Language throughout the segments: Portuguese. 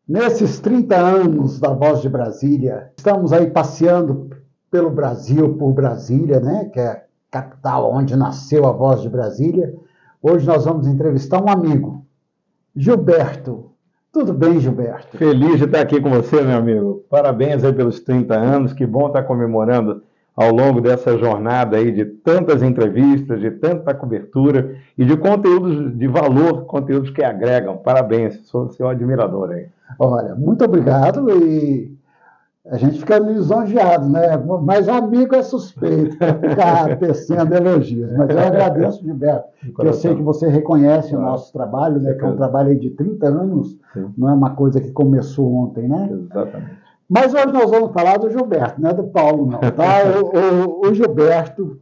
Nesses 30 anos da Voz de Brasília, estamos aí passeando pelo Brasil, por Brasília, né, que é a capital onde nasceu a Voz de Brasília. Hoje nós vamos entrevistar um amigo, Gilberto. Tudo bem, Gilberto? Feliz de estar aqui com você, meu amigo. Parabéns aí pelos 30 anos. Que bom estar comemorando ao longo dessa jornada aí de tantas entrevistas, de tanta cobertura e de conteúdos de valor, conteúdos que agregam. Parabéns, sou seu admirador aí. Olha, muito obrigado e a gente fica lisonjeado, né? Mas amigo é suspeito para ficar tecendo elogios. Mas eu agradeço, Gilberto, que eu sei que você reconhece o nosso trabalho, né? Que é um trabalho aí de 30 anos, sim. Não é uma coisa que começou ontem, né? Exatamente. Mas hoje nós vamos falar do Gilberto, não é do Paulo, não, tá? O Gilberto,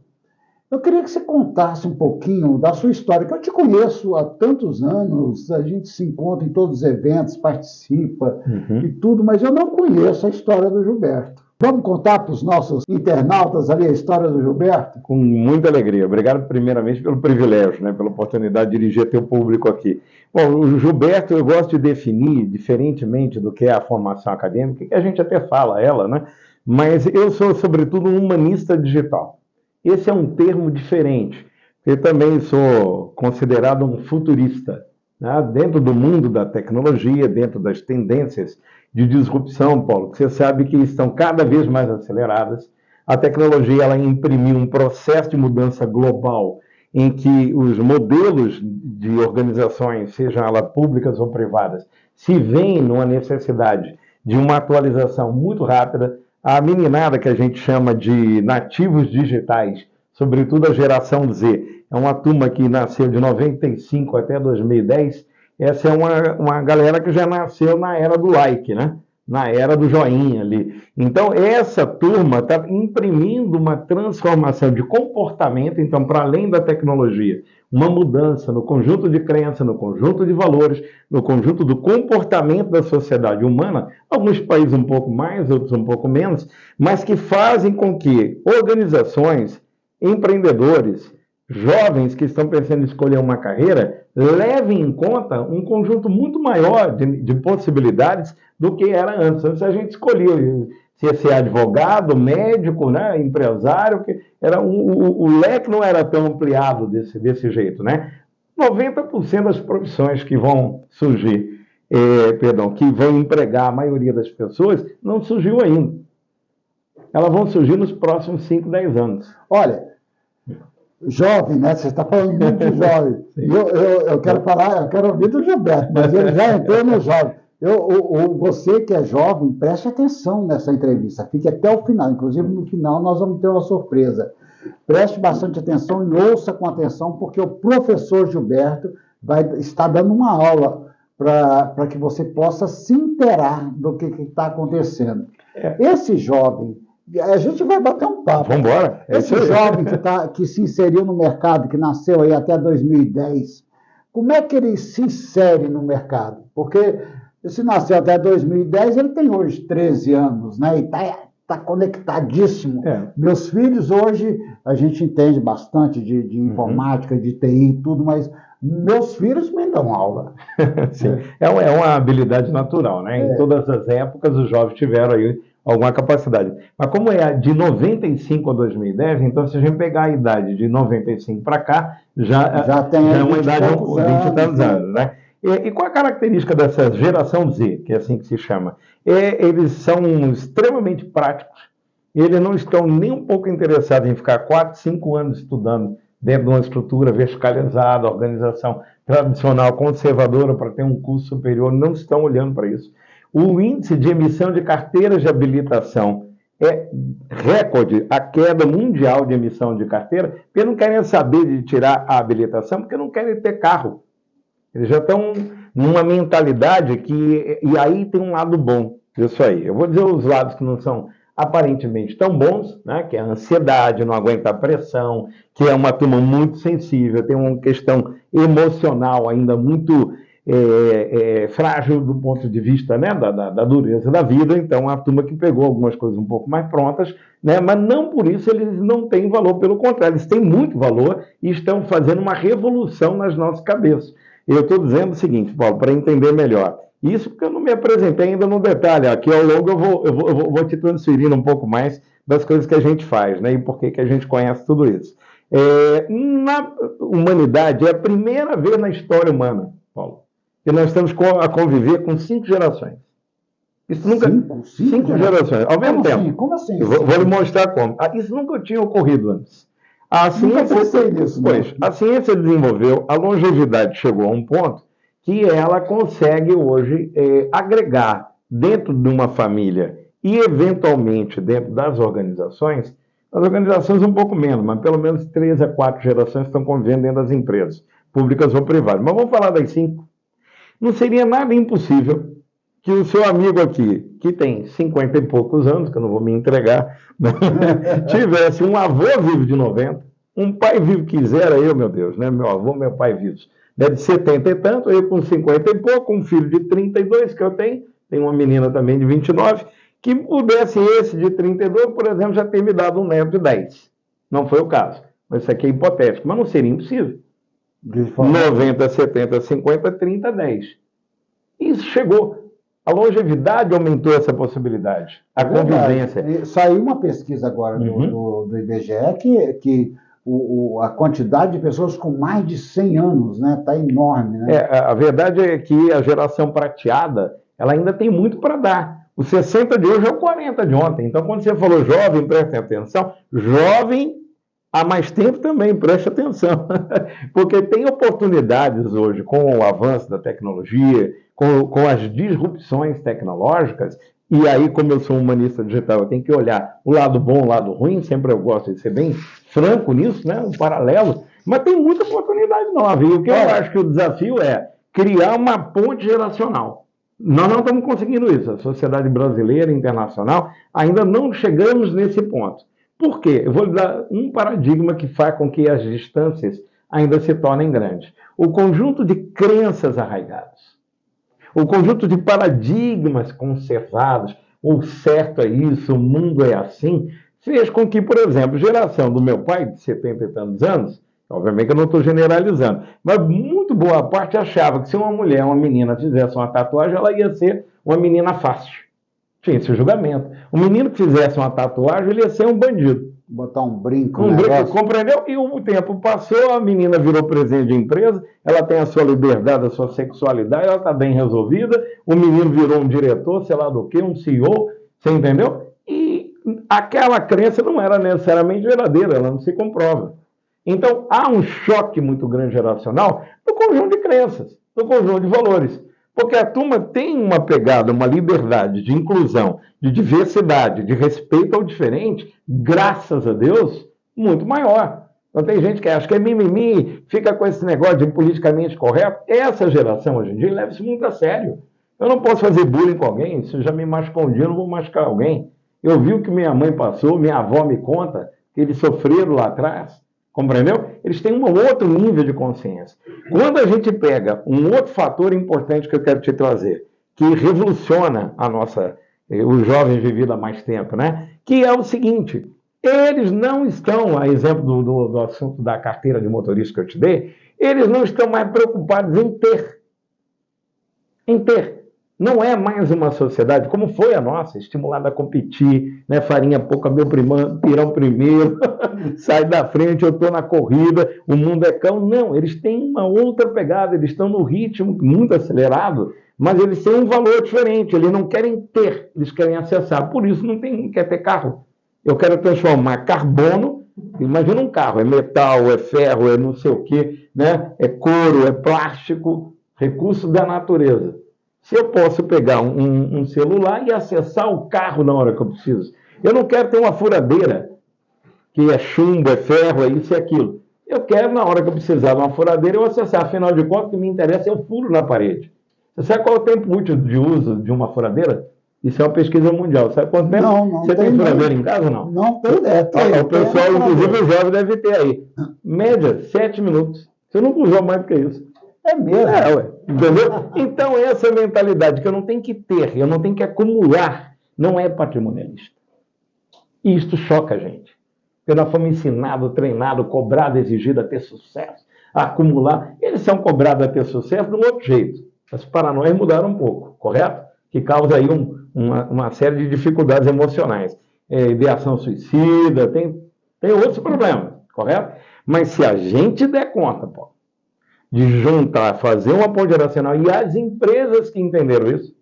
eu queria que você contasse um pouquinho da sua história, que eu te conheço há tantos anos, a gente se encontra em todos os eventos, participa e tudo, mas eu não conheço a história do Gilberto. Vamos contar para os nossos internautas ali a história do Gilberto? Com muita alegria. Obrigado, primeiramente, pelo privilégio, né, pela oportunidade de dirigir teu público aqui. Bom, o Gilberto eu gosto de definir, diferentemente do que é a formação acadêmica, que a gente até fala ela, né? Mas eu sou, sobretudo, um humanista digital. Esse é um termo diferente. Eu também sou considerado um futurista, né? Dentro do mundo da tecnologia, dentro das tendências de disrupção, Paulo, que você sabe que estão cada vez mais aceleradas. A tecnologia ela imprimiu um processo de mudança global em que os modelos de organizações, sejam elas públicas ou privadas, se veem numa necessidade de uma atualização muito rápida. A meninada que a gente chama de nativos digitais, sobretudo a geração Z, é uma turma que nasceu de 95 até 2010, essa é uma galera que já nasceu na era do like, né? Na era do joinha ali. Então, essa turma está imprimindo uma transformação de comportamento, então, para além da tecnologia, uma mudança no conjunto de crença, no conjunto de valores, no conjunto do comportamento da sociedade humana, alguns países um pouco mais, outros um pouco menos, mas que fazem com que organizações, empreendedores, jovens que estão pensando em escolher uma carreira, levem em conta um conjunto muito maior de possibilidades do que era antes. Antes a gente escolhia se ia ser advogado, médico, né, empresário, que era o leque não era tão ampliado desse jeito, né? 90% das profissões que vão surgir, que vão empregar a maioria das pessoas, não surgiu ainda. Elas vão surgir nos próximos 5, 10 anos. Olha, jovem, né? Você está falando muito de jovem. Eu quero falar, eu quero ouvir do Gilberto, mas ele já entrou no jovem. Você que é jovem, preste atenção nessa entrevista, fique até o final. Inclusive, no final, nós vamos ter uma surpresa. Preste bastante atenção e ouça com atenção, porque o professor Gilberto vai estar dando uma aula para que você possa se inteirar do que está acontecendo. Esse jovem, a gente vai bater um papo. Vamos embora. Esse jovem que se inseriu no mercado, que nasceu aí até 2010, como é que ele se insere no mercado? Porque se nasceu até 2010, ele tem hoje 13 anos, né? E está conectadíssimo. Meus filhos hoje, a gente entende bastante de informática, de TI e tudo, mas meus filhos me dão aula. Sim. É uma habilidade natural, né? Em todas as épocas, os jovens tiveram aí alguma capacidade. Mas como é de 95 a 2010, então se a gente pegar a idade de 95 para cá, já tem uma idade de 20 e tantos anos, né? E qual a característica dessa geração Z, que é assim que se chama? Eles são extremamente práticos, eles não estão nem um pouco interessados em ficar 4, 5 anos estudando dentro de uma estrutura verticalizada, organização tradicional, conservadora, para ter um curso superior, não estão olhando para isso. O índice de emissão de carteiras de habilitação é recorde, a queda mundial de emissão de carteira, porque não querem saber de tirar a habilitação, porque não querem ter carro. Eles já estão numa mentalidade que... E aí tem um lado bom disso aí. Eu vou dizer os lados que não são aparentemente tão bons, né? Que é a ansiedade, não aguentar pressão, que é uma turma muito sensível, tem uma questão emocional ainda muito frágil do ponto de vista, né, da dureza da vida. Então, a turma que pegou algumas coisas um pouco mais prontas, né, mas não por isso eles não têm valor, pelo contrário, eles têm muito valor e estão fazendo uma revolução nas nossas cabeças. Eu estou dizendo o seguinte, Paulo, para entender melhor, Isso porque eu não me apresentei ainda no detalhe. Aqui ao longo eu vou te transferindo um pouco mais das coisas que a gente faz, né? E por que a gente conhece tudo isso. Na humanidade, é a primeira vez na história humana, Paulo, que nós estamos a conviver com 5 gerações. Isso nunca. 5 gerações, ao mesmo tempo. Como assim? Vou lhe mostrar como. Isso nunca tinha ocorrido antes. A ciência, a ciência desenvolveu, a longevidade chegou a um ponto que ela consegue hoje agregar dentro de uma família e, eventualmente, dentro das organizações, as organizações um pouco menos, mas pelo menos 3 a 4 gerações estão convivendo dentro das empresas, públicas ou privadas. Mas vamos falar das 5. Não seria nada impossível que o seu amigo aqui, que tem 50 e poucos anos, que eu não vou me entregar, né, tivesse um avô vivo de 90, um pai vivo que quisera eu, meu Deus, né, meu avô, meu pai vivos, né, de 70 e tanto, eu com 50 e pouco, um filho de 32 que eu tenho uma menina também de 29, que pudesse esse de 32, por exemplo, já ter me dado um neto de 10. Não foi o caso, mas isso aqui é hipotético, mas não seria impossível. 90, 70, 50, 30, 10. Isso chegou. A longevidade aumentou essa possibilidade. A convivência. Saiu uma pesquisa agora do IBGE que a quantidade de pessoas com mais de 100 anos, né, está enorme. Né? A verdade é que a geração prateada ela ainda tem muito para dar. O 60 de hoje é o 40 de ontem. Então, quando você falou jovem, preste atenção. Jovem há mais tempo também, preste atenção. Porque tem oportunidades hoje com o avanço da tecnologia, com as disrupções tecnológicas, e aí, como eu sou um humanista digital, eu tenho que olhar o lado bom, o lado ruim, sempre eu gosto de ser bem franco nisso, né? Um paralelo, mas tem muita oportunidade nova, e o que eu acho que o desafio é criar uma ponte geracional. Nós não estamos conseguindo isso, a sociedade brasileira e internacional, ainda não chegamos nesse ponto. Por quê? Eu vou lhe dar um paradigma que faz com que as distâncias ainda se tornem grandes. O conjunto de crenças arraigadas, o conjunto de paradigmas conservados, o certo é isso, o mundo é assim, fez com que, por exemplo, a geração do meu pai, de 70 e tantos anos, obviamente que eu não estou generalizando, mas muito boa parte achava que se uma mulher, uma menina, fizesse uma tatuagem, ela ia ser uma menina fácil. Tinha esse julgamento. O menino que fizesse uma tatuagem, ele ia ser um bandido. Botar um brinco. Compreendeu? E o tempo passou, a menina virou presidente de empresa, ela tem a sua liberdade, a sua sexualidade, ela está bem resolvida, o menino virou um diretor, sei lá do que, um CEO, você entendeu? E aquela crença não era necessariamente verdadeira, ela não se comprova. Então, há um choque muito grande geracional no conjunto de crenças, no conjunto de valores. Porque a turma tem uma pegada, uma liberdade de inclusão, de diversidade, de respeito ao diferente, graças a Deus, muito maior. Então tem gente que acha que é mimimi, fica com esse negócio de politicamente correto. Essa geração, hoje em dia, leva isso muito a sério. Eu não posso fazer bullying com alguém, se eu já me machucou um dia, eu não vou machucar alguém. Eu vi o que minha mãe passou, minha avó me conta, que eles sofreram lá atrás. Compreendeu? Eles têm um outro nível de consciência. Quando a gente pega um outro fator importante que eu quero te trazer, que revoluciona os jovens vividos há mais tempo, né? Que é o seguinte, eles não estão, a exemplo do assunto da carteira de motorista que eu te dei, eles não estão mais preocupados em ter. Não é mais uma sociedade, como foi a nossa, estimulada a competir, né? Farinha pouca, meu pirão primeiro, sai da frente, eu estou na corrida, o mundo é cão. Não, eles têm uma outra pegada, eles estão no ritmo muito acelerado, mas eles têm um valor diferente, eles não querem ter, eles querem acessar. Por isso não quer ter carro. Eu quero transformar carbono, imagina um carro, é metal, é ferro, é não sei o quê, né? É couro, é plástico, recurso da natureza. Se eu posso pegar um celular e acessar o carro na hora que eu preciso. Eu não quero ter uma furadeira, que é chumbo, é ferro, é isso e aquilo. Eu quero, na hora que eu precisar de uma furadeira, eu acessar. Afinal de contas, o que me interessa é o furo na parede. Você sabe qual é o tempo útil de uso de uma furadeira? Isso é uma pesquisa mundial. Sabe quanto tempo? Não Você tem furadeira em casa ou não? Não tem. O pessoal, inclusive o jovem, deve ter aí. Média, 7 minutos. Você nunca usou mais do que isso. É mesmo. Entendeu? Então, essa mentalidade que eu não tenho que ter, eu não tenho que acumular, não é patrimonialista. E isto choca a gente. Porque nós fomos ensinados, treinados, cobrados, exigidos a ter sucesso, a acumular. Eles são cobrados a ter sucesso de um outro jeito. As paranoias mudaram um pouco, correto? Que causa aí uma série de dificuldades emocionais. Ideação suicida, tem outros problemas, correto? Mas se a gente der conta, pô, de juntar, fazer uma ponte racional, e as empresas que entenderam isso,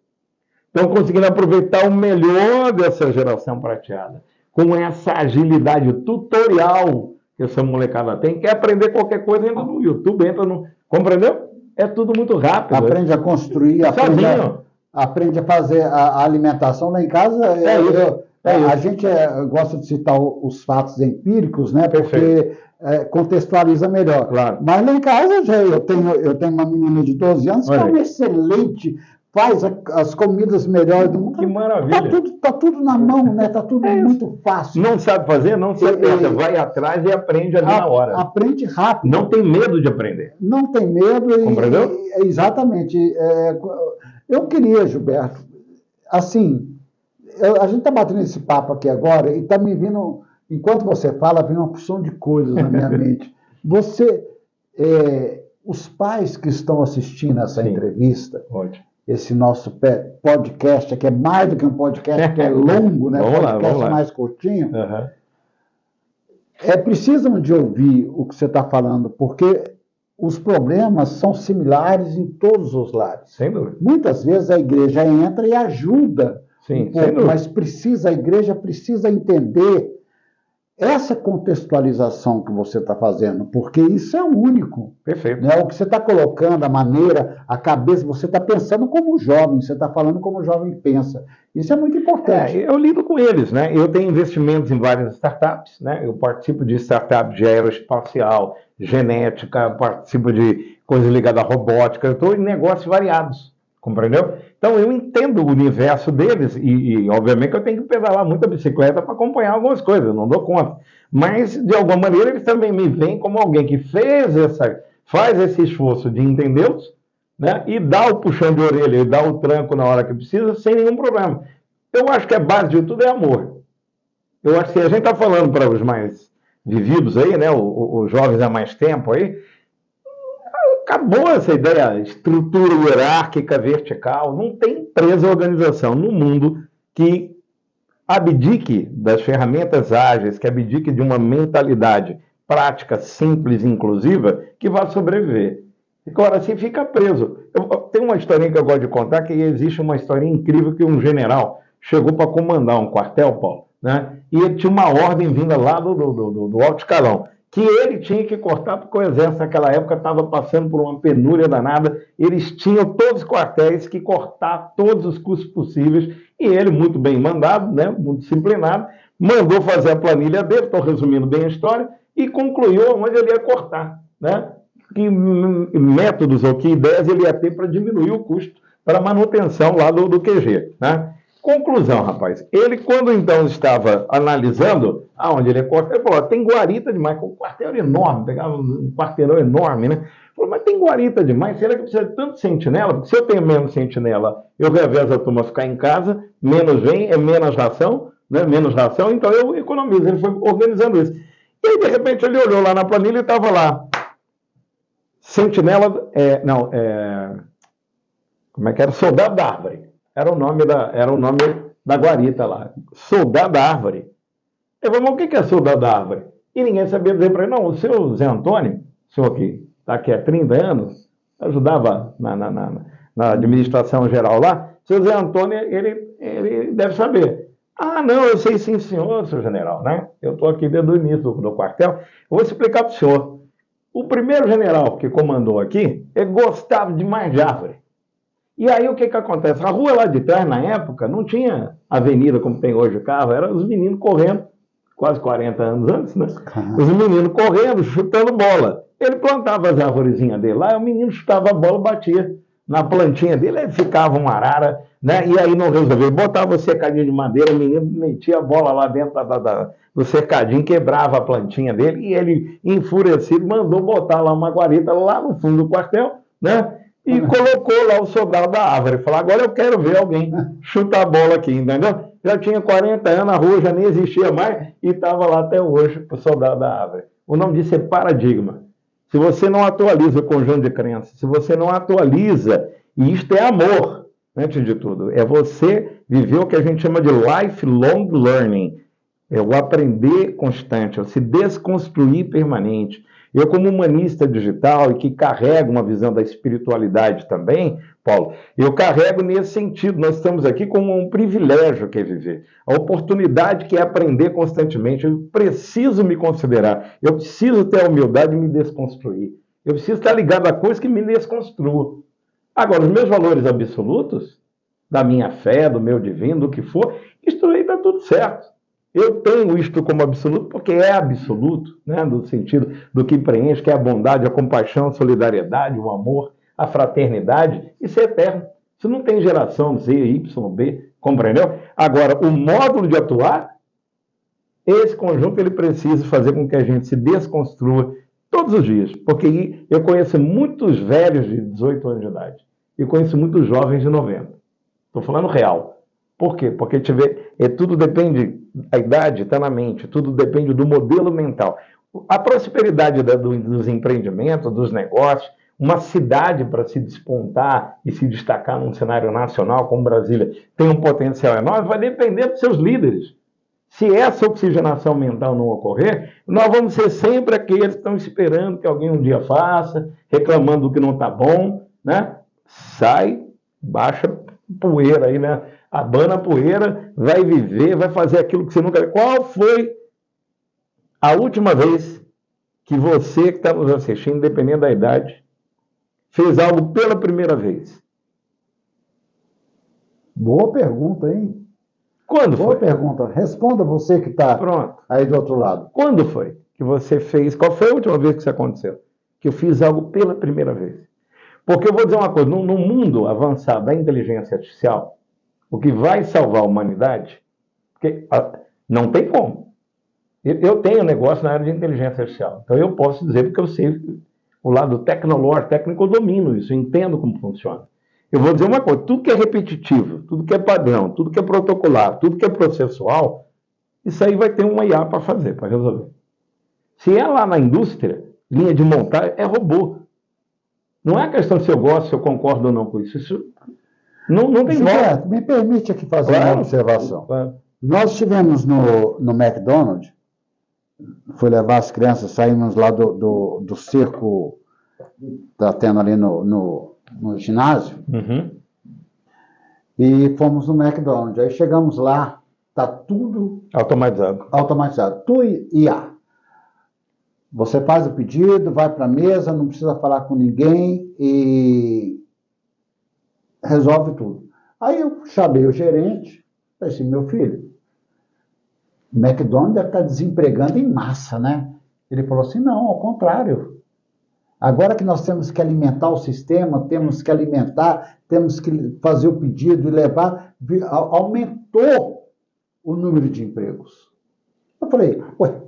estão conseguindo aproveitar o melhor dessa geração prateada, com essa agilidade tutorial que essa molecada tem. Quer aprender qualquer coisa, entra no YouTube, entra no... Compreendeu? É tudo muito rápido. Aprende a construir, aprende a fazer a alimentação. Lá em casa, a gente gosta de citar os fatos empíricos, né? Porque contextualiza melhor. Claro. Mas lá em casa, eu tenho uma menina de 12 anos que é uma excelente, faz as comidas melhores do mundo. Que maravilha. Tá tudo na mão, né? Tá tudo muito fácil. Não sabe fazer, não se aperta. Vai atrás e aprende ali na hora. Aprende rápido. Não tem medo de aprender. Não tem medo. Compreendeu? Exatamente. Eu queria, Gilberto, assim, a gente está batendo esse papo aqui agora e está me vindo, enquanto você fala, vem uma porção de coisas na minha mente. Os pais que estão assistindo essa entrevista, esse nosso podcast, que é mais do que um podcast, que é longo, né? Vamos lá. Mais curtinho, precisam de ouvir o que você está falando, porque os problemas são similares em todos os lares. Sem dúvida. Muitas vezes a igreja entra e ajuda, sim, mas a igreja precisa entender essa contextualização que você está fazendo, porque isso é único. Perfeito. Né? O que você está colocando, a maneira, a cabeça, você está pensando como jovem, você está falando como o jovem pensa. Isso é muito importante. Eu lido com eles, né? Eu tenho investimentos em várias startups, né? Eu participo de startups de aeroespacial, genética, participo de coisas ligadas à robótica, eu estou em negócios variados, compreendeu? Então eu entendo o universo deles e obviamente eu tenho que pedalar muita bicicleta para acompanhar algumas coisas, eu não dou conta. Mas, de alguma maneira, eles também me veem como alguém que faz esse esforço de entendê-los, né? E dá o puxão de orelha, e dá o tranco na hora que precisa, sem nenhum problema. Eu acho que a base de tudo é amor. Eu acho que a gente está falando para os mais vividos aí, né? Os jovens há mais tempo aí, acabou essa ideia, estrutura hierárquica vertical. Não tem empresa ou organização no mundo que abdique das ferramentas ágeis, que abdique de uma mentalidade prática, simples e inclusiva, que vai sobreviver. Agora, se fica preso. Tem uma historinha que eu gosto de contar, que existe uma história incrível que um general chegou para comandar um quartel, Paulo, né? E ele tinha uma ordem vinda lá do alto escalão, que ele tinha que cortar, porque o exército naquela época estava passando por uma penúria danada. Eles tinham todos os quartéis que cortar todos os custos possíveis, e ele, muito bem mandado, né, muito disciplinado, mandou fazer a planilha dele, estou resumindo bem a história, e concluiu onde ele ia cortar, né? Que métodos ou que ideias ele ia ter para diminuir o custo para a manutenção lá do QG, né? Conclusão, rapaz. Ele, quando então estava analisando aonde ele ia cortar, ele falou, tem guarita demais, o quartel era enorme, pegava um quarteirão enorme, né? Falou, mas tem guarita demais, será que precisa de tanto sentinela? Porque se eu tenho menos sentinela, eu revezo a turma ficar em casa, menos vem, é menos ração, né? Menos ração, então eu economizo. Ele foi organizando isso. E aí, de repente, ele olhou lá na planilha e estava lá. Sentinela, como é que era? Soldado da Árvore. Era o nome da guarita lá. Soldado da Árvore. Eu falei, mas o que é soldado da Árvore? E ninguém sabia dizer para ele, não, o seu Zé Antônio, o senhor que está aqui há 30 anos, ajudava na administração geral lá, o seu Zé Antônio, ele deve saber. Ah, não, eu sei sim, senhor, seu general, né? Eu estou aqui desde o início do quartel. Eu vou explicar para o senhor. O primeiro general que comandou aqui, ele gostava demais de árvore. E aí o que acontece? A rua lá de trás, na época, não tinha avenida como tem hoje o carro, eram os meninos correndo, quase 40 anos antes, né? Os meninos correndo, chutando bola. Ele plantava as arvorezinhas dele lá, e o menino chutava a bola, batia na plantinha dele, aí ficava uma arara, né? E aí não resolveu, botava o cercadinho de madeira, o menino metia a bola lá dentro do cercadinho, quebrava a plantinha dele, e ele, enfurecido, mandou botar lá uma guarita lá no fundo do quartel, né? E colocou lá o soldado da árvore. Falou, agora eu quero ver alguém chutar a bola aqui, entendeu? Já tinha 40 anos, a rua já nem existia mais, e estava lá até hoje o soldado da árvore. O nome disso é paradigma. Se você não atualiza o conjunto de crenças, se você não atualiza E isto é amor, antes de tudo. É você viver o que a gente chama de lifelong learning. É o aprender constante, é o se desconstruir permanente. Eu, como humanista digital e que carrego uma visão da espiritualidade também, Paulo, eu carrego nesse sentido. Nós estamos aqui com um privilégio que é viver. A oportunidade que é aprender constantemente. Eu preciso me considerar. Eu preciso ter a humildade de me desconstruir. Eu preciso estar ligado a coisas que me desconstruam. Agora, os meus valores absolutos, da minha fé, do meu divino, do que for, isso aí está tudo certo. Eu tenho isto como absoluto porque é absoluto, né? No sentido do que preenche, que é a bondade, a compaixão, a solidariedade, o amor, a fraternidade. Isso é eterno. Isso não tem geração Z, Y, B, compreendeu? Agora, o módulo de atuar, esse conjunto ele precisa fazer com que a gente se desconstrua todos os dias. Porque eu conheço muitos velhos de 18 anos de idade e conheço muitos jovens de 90. Estou falando real. Por quê? Porque tudo depende, a idade está na mente, tudo depende do modelo mental. A prosperidade dos empreendimentos, dos negócios, uma cidade para se despontar e se destacar num cenário nacional como Brasília tem um potencial enorme, vai depender dos seus líderes. Se essa oxigenação mental não ocorrer, nós vamos ser sempre aqueles que estão esperando que alguém um dia faça, reclamando do que não está bom, né? Sai, baixa poeira aí, né? Abana a poeira, vai viver, vai fazer aquilo que você nunca... Qual foi a última vez que você que está nos assistindo, independente da idade, fez algo pela primeira vez? Boa pergunta, hein? Quando foi? Boa pergunta. Responda você que está aí do outro lado. Quando foi que você fez? Qual foi a última vez que isso aconteceu? Que eu fiz algo pela primeira vez? Porque eu vou dizer uma coisa, no mundo avançado da inteligência artificial, o que vai salvar a humanidade, porque não tem como. Eu tenho negócio na área de inteligência artificial, então eu posso dizer porque eu sei o lado tecnológico, técnico, eu domino isso, eu entendo como funciona. Eu vou dizer uma coisa, tudo que é repetitivo, tudo que é padrão, tudo que é protocolar, tudo que é processual, isso aí vai ter uma IA para fazer, para resolver. Se é lá na indústria, linha de montagem, é robô. Não é questão se eu gosto, se eu concordo ou não com isso. Isso não tem volta. Me permite aqui fazer uma observação. Claro. Nós estivemos no McDonald's, fui levar as crianças, saímos lá do circo, está tendo ali no ginásio, e fomos no McDonald's. Aí chegamos lá, está tudo automatizado. Tu IA. Você faz o pedido, vai para a mesa, não precisa falar com ninguém e resolve tudo. Aí eu chamei o gerente, falei assim, meu filho, o McDonald's deve estar desempregando em massa, né? Ele falou assim, não, ao contrário. Agora que nós temos que alimentar o sistema, temos que fazer o pedido e levar, aumentou o número de empregos. Eu falei, ué.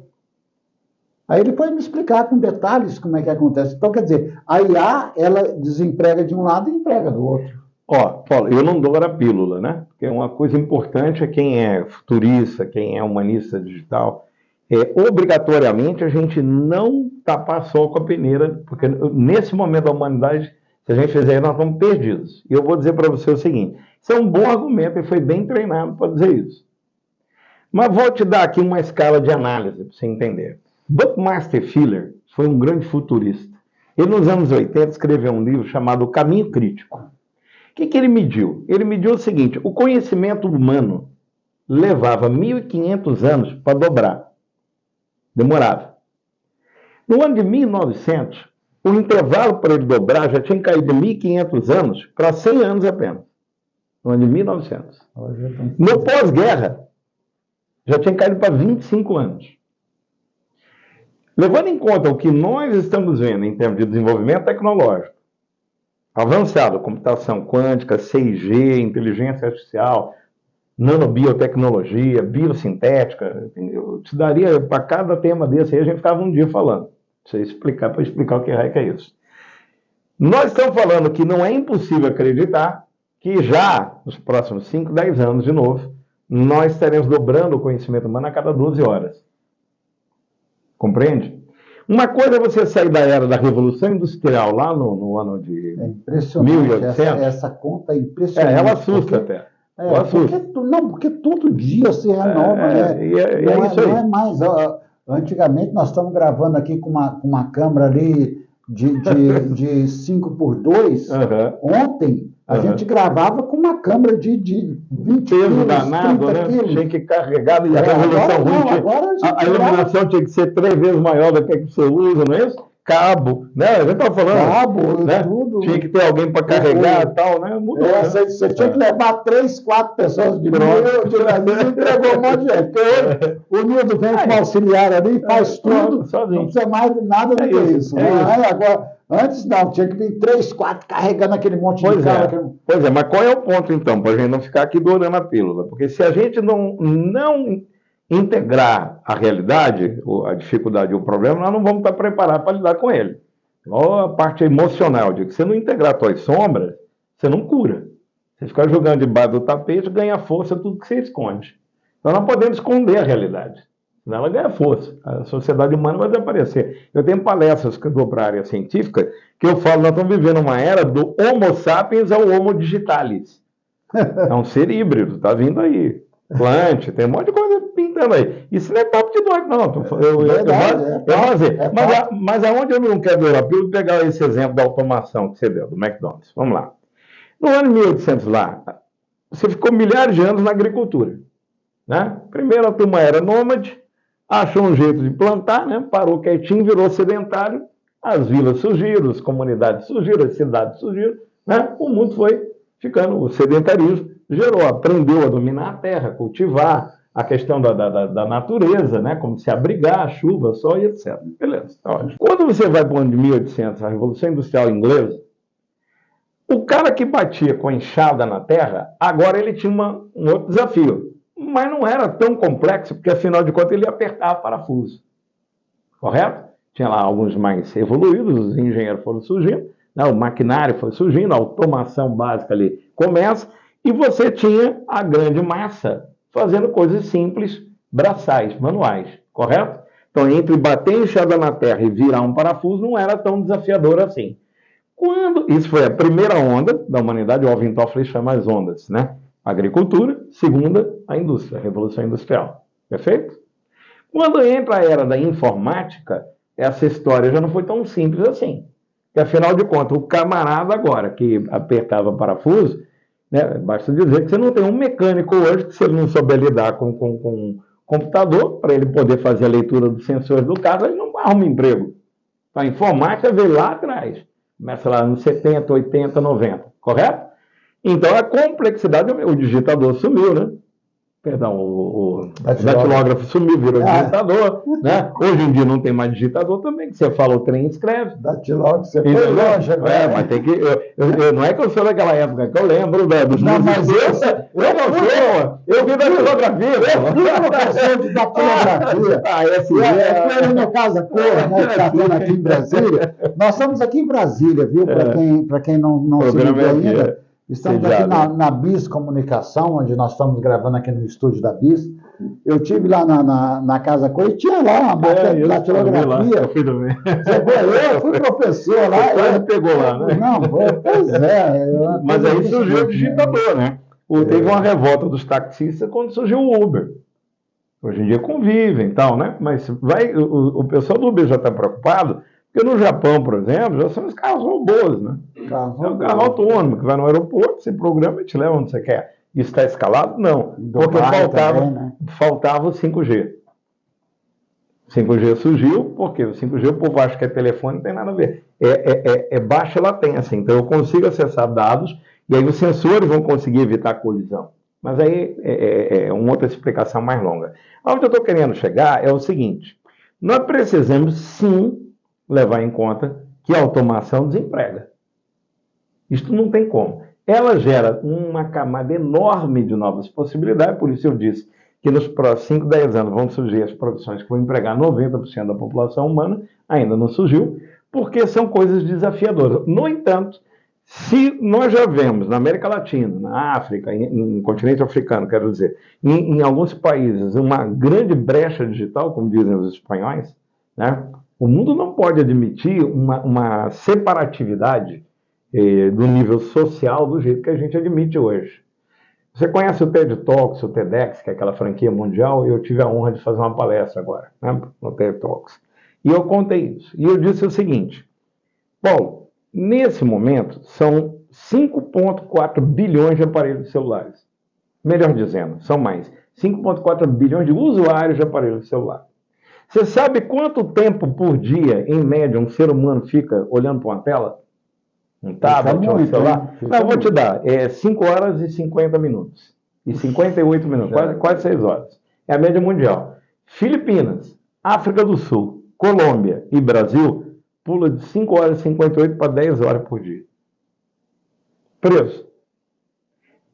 Aí ele foi me explicar com detalhes como é que acontece. Então, quer dizer, a IA, ela desemprega de um lado e emprega do outro. Paulo, eu não dou a pílula, né? Porque uma coisa importante é quem é futurista, quem é humanista digital, obrigatoriamente a gente não tapar sol com a peneira, porque nesse momento da humanidade, se a gente fizer isso, nós estamos perdidos. E eu vou dizer para você o seguinte, isso é um bom argumento, ele foi bem treinado para dizer isso. Mas vou te dar aqui uma escala de análise para você entender. Buckminster Fuller foi um grande futurista. Ele, nos anos 80, escreveu um livro chamado O Caminho Crítico. O que ele mediu? Ele mediu o seguinte, o conhecimento humano levava 1.500 anos para dobrar. Demorava. No ano de 1900, o intervalo para ele dobrar já tinha caído de 1.500 anos para 100 anos apenas. No ano de 1900. No pós-guerra, já tinha caído para 25 anos. Levando em conta o que nós estamos vendo em termos de desenvolvimento tecnológico, avançado, computação quântica, 6G, inteligência artificial, nanobiotecnologia, biosintética, eu te daria, para cada tema desse aí, a gente ficava um dia falando, para explicar o que é isso. Nós estamos falando que não é impossível acreditar que já, nos próximos 5, 10 anos, de novo, nós estaremos dobrando o conhecimento humano a cada 12 horas. Compreende? Uma coisa é você sair da era da Revolução Industrial, lá no ano de É impressionante. 1800. Essa conta é impressionante. Ela assusta até. Ela assusta. Porque todo dia se renova. Não é mais. Antigamente, nós estamos gravando aqui com uma câmera ali de 5x2. Ontem, a gente gravava com uma câmera de 20 quilos, danado, 30 né? quilos. Tinha que carregar, e a resolução ruim. A iluminação tinha que ser 3 vezes maior do que a que você usa, não é isso? Cabo, né? A gente estava falando. Cabo, né? Tudo. Tinha que ter alguém para carregar e tal, né? Mudou. Você tinha que levar 3, 4 pessoas de Brasil, entregou um monte de gente. Porque o Nildo vem com auxiliar ali, faz tudo, sozinho. Não precisa mais de nada do que isso. Agora, antes não, tinha que vir 3, 4 carregando aquele monte de carro. Pois é, mas qual é o ponto então, para a gente não ficar aqui dourando a pílula? Porque se a gente não integrar a realidade, a dificuldade ou o problema, nós não vamos estar preparados para lidar com ele. Igual a parte emocional, de que você não integrar suas sombras, você não cura. Você ficar jogando debaixo do tapete, ganha força tudo que você esconde. Então nós podemos esconder a realidade, senão ela ganha força. A sociedade humana vai desaparecer. Eu tenho palestras que eu dou para a área científica, que eu falo, nós estamos vivendo uma era do Homo sapiens ao Homo digitalis. É um ser híbrido, está vindo aí. Plante, tem um monte de coisa pintando aí. Isso não é papo de doido, não. Mas aonde eu não quero ver a pílula, pegar esse exemplo da automação que você deu, do McDonald's. Vamos lá. No ano 1800 lá, você ficou milhares de anos na agricultura. Né? Primeiro a turma era nômade, achou um jeito de plantar, né? Parou quietinho, virou sedentário, as vilas surgiram, as comunidades surgiram, as cidades surgiram, né? O mundo foi ficando, o sedentarismo aprendeu a dominar a terra, cultivar, a questão da natureza, né? Como se abrigar, a chuva, sol e etc. Beleza, tá ótimo. Quando você vai para o ano de 1800, a Revolução Industrial Inglesa, o cara que batia com a enxada na terra, agora ele tinha um outro desafio. Mas não era tão complexo, porque afinal de contas ele apertava parafuso. Correto? Tinha lá alguns mais evoluídos, os engenheiros foram surgindo, né? O maquinário foi surgindo, a automação básica ali começa, e você tinha a grande massa fazendo coisas simples, braçais, manuais, correto? Então, entre bater a enxada na terra e virar um parafuso, não era tão desafiador assim. Isso foi a primeira onda da humanidade, o Alvin Toffler chama as ondas, né? A agricultura, segunda, a indústria, a Revolução Industrial. Perfeito? Quando entra a era da informática, essa história já não foi tão simples assim. Porque, afinal de contas, o camarada agora que apertava parafuso, né, basta dizer que você não tem um mecânico hoje que, se ele não souber lidar com computador, para ele poder fazer a leitura dos sensores do carro, ele não arruma emprego. Então, a informática veio lá atrás. Começa lá nos 70, 80, 90. Correto? Então, a complexidade, o digitador sumiu, né? Perdão, o datilógrafo sumiu, virou digitador, né? Hoje em dia não tem mais digitador também, que você fala o trem escreve. Datilógrafo, você foi longe, né? Mas tem que... não é que eu sou daquela época, que eu lembro dos... Não, mas eu vi datilografia. Eu fui professor de datilografia. Eu, no caso, a cor, né, que está tendo aqui em Brasília. Nós estamos aqui em Brasília, viu? Para quem não se ligou ainda. Estamos aqui na BIS Comunicação, onde nós estamos gravando aqui no estúdio da BIS. Eu estive lá na Casa Cor e tinha lá uma máquina de datilografia. Eu fui também. Eu fui professor lá. Você pegou lá, né? Não, pois é. Mas aí surgiu o digitador, né? Teve uma revolta dos taxistas quando surgiu o Uber. Hoje em dia convivem e tal, né? Mas o pessoal do Uber já está preocupado, porque no Japão, por exemplo, já são os carros robôs, né? É um carro autônomo, que vai no aeroporto, você programa e te leva onde você quer. Isso está escalado? Não. Porque faltava o 5G. O 5G surgiu, porque o 5G o povo acha que é telefone, não tem nada a ver. É baixa latência, então eu consigo acessar dados, e aí os sensores vão conseguir evitar a colisão. Mas aí é uma outra explicação mais longa. Onde eu estou querendo chegar é o seguinte: nós precisamos sim levar em conta que a automação desemprega. Isto não tem como. Ela gera uma camada enorme de novas possibilidades, por isso eu disse que nos próximos 5, 10 anos vão surgir as profissões que vão empregar 90% da população humana, ainda não surgiu, porque são coisas desafiadoras. No entanto, se nós já vemos na América Latina, na África, no continente africano, quero dizer, em alguns países, uma grande brecha digital, como dizem os espanhóis, né? O mundo não pode admitir uma separatividade do nível social do jeito que a gente admite hoje. Você conhece o TED Talks, o TEDx, que é aquela franquia mundial? Eu tive a honra de fazer uma palestra agora, né, no TED Talks. E eu contei isso. E eu disse o seguinte: Paulo, nesse momento são 5,4 bilhões de aparelhos celulares. Melhor dizendo, são mais. 5,4 bilhões de usuários de aparelhos celulares. Você sabe quanto tempo por dia, em média, um ser humano fica olhando para uma tela? Um tablet, um celular? Não, eu vou te dar. 5 horas e 50 minutos. E 58 minutos, quase 6 horas. É a média mundial. Filipinas, África do Sul, Colômbia e Brasil pula de 5 horas e 58 para 10 horas por dia. Preço.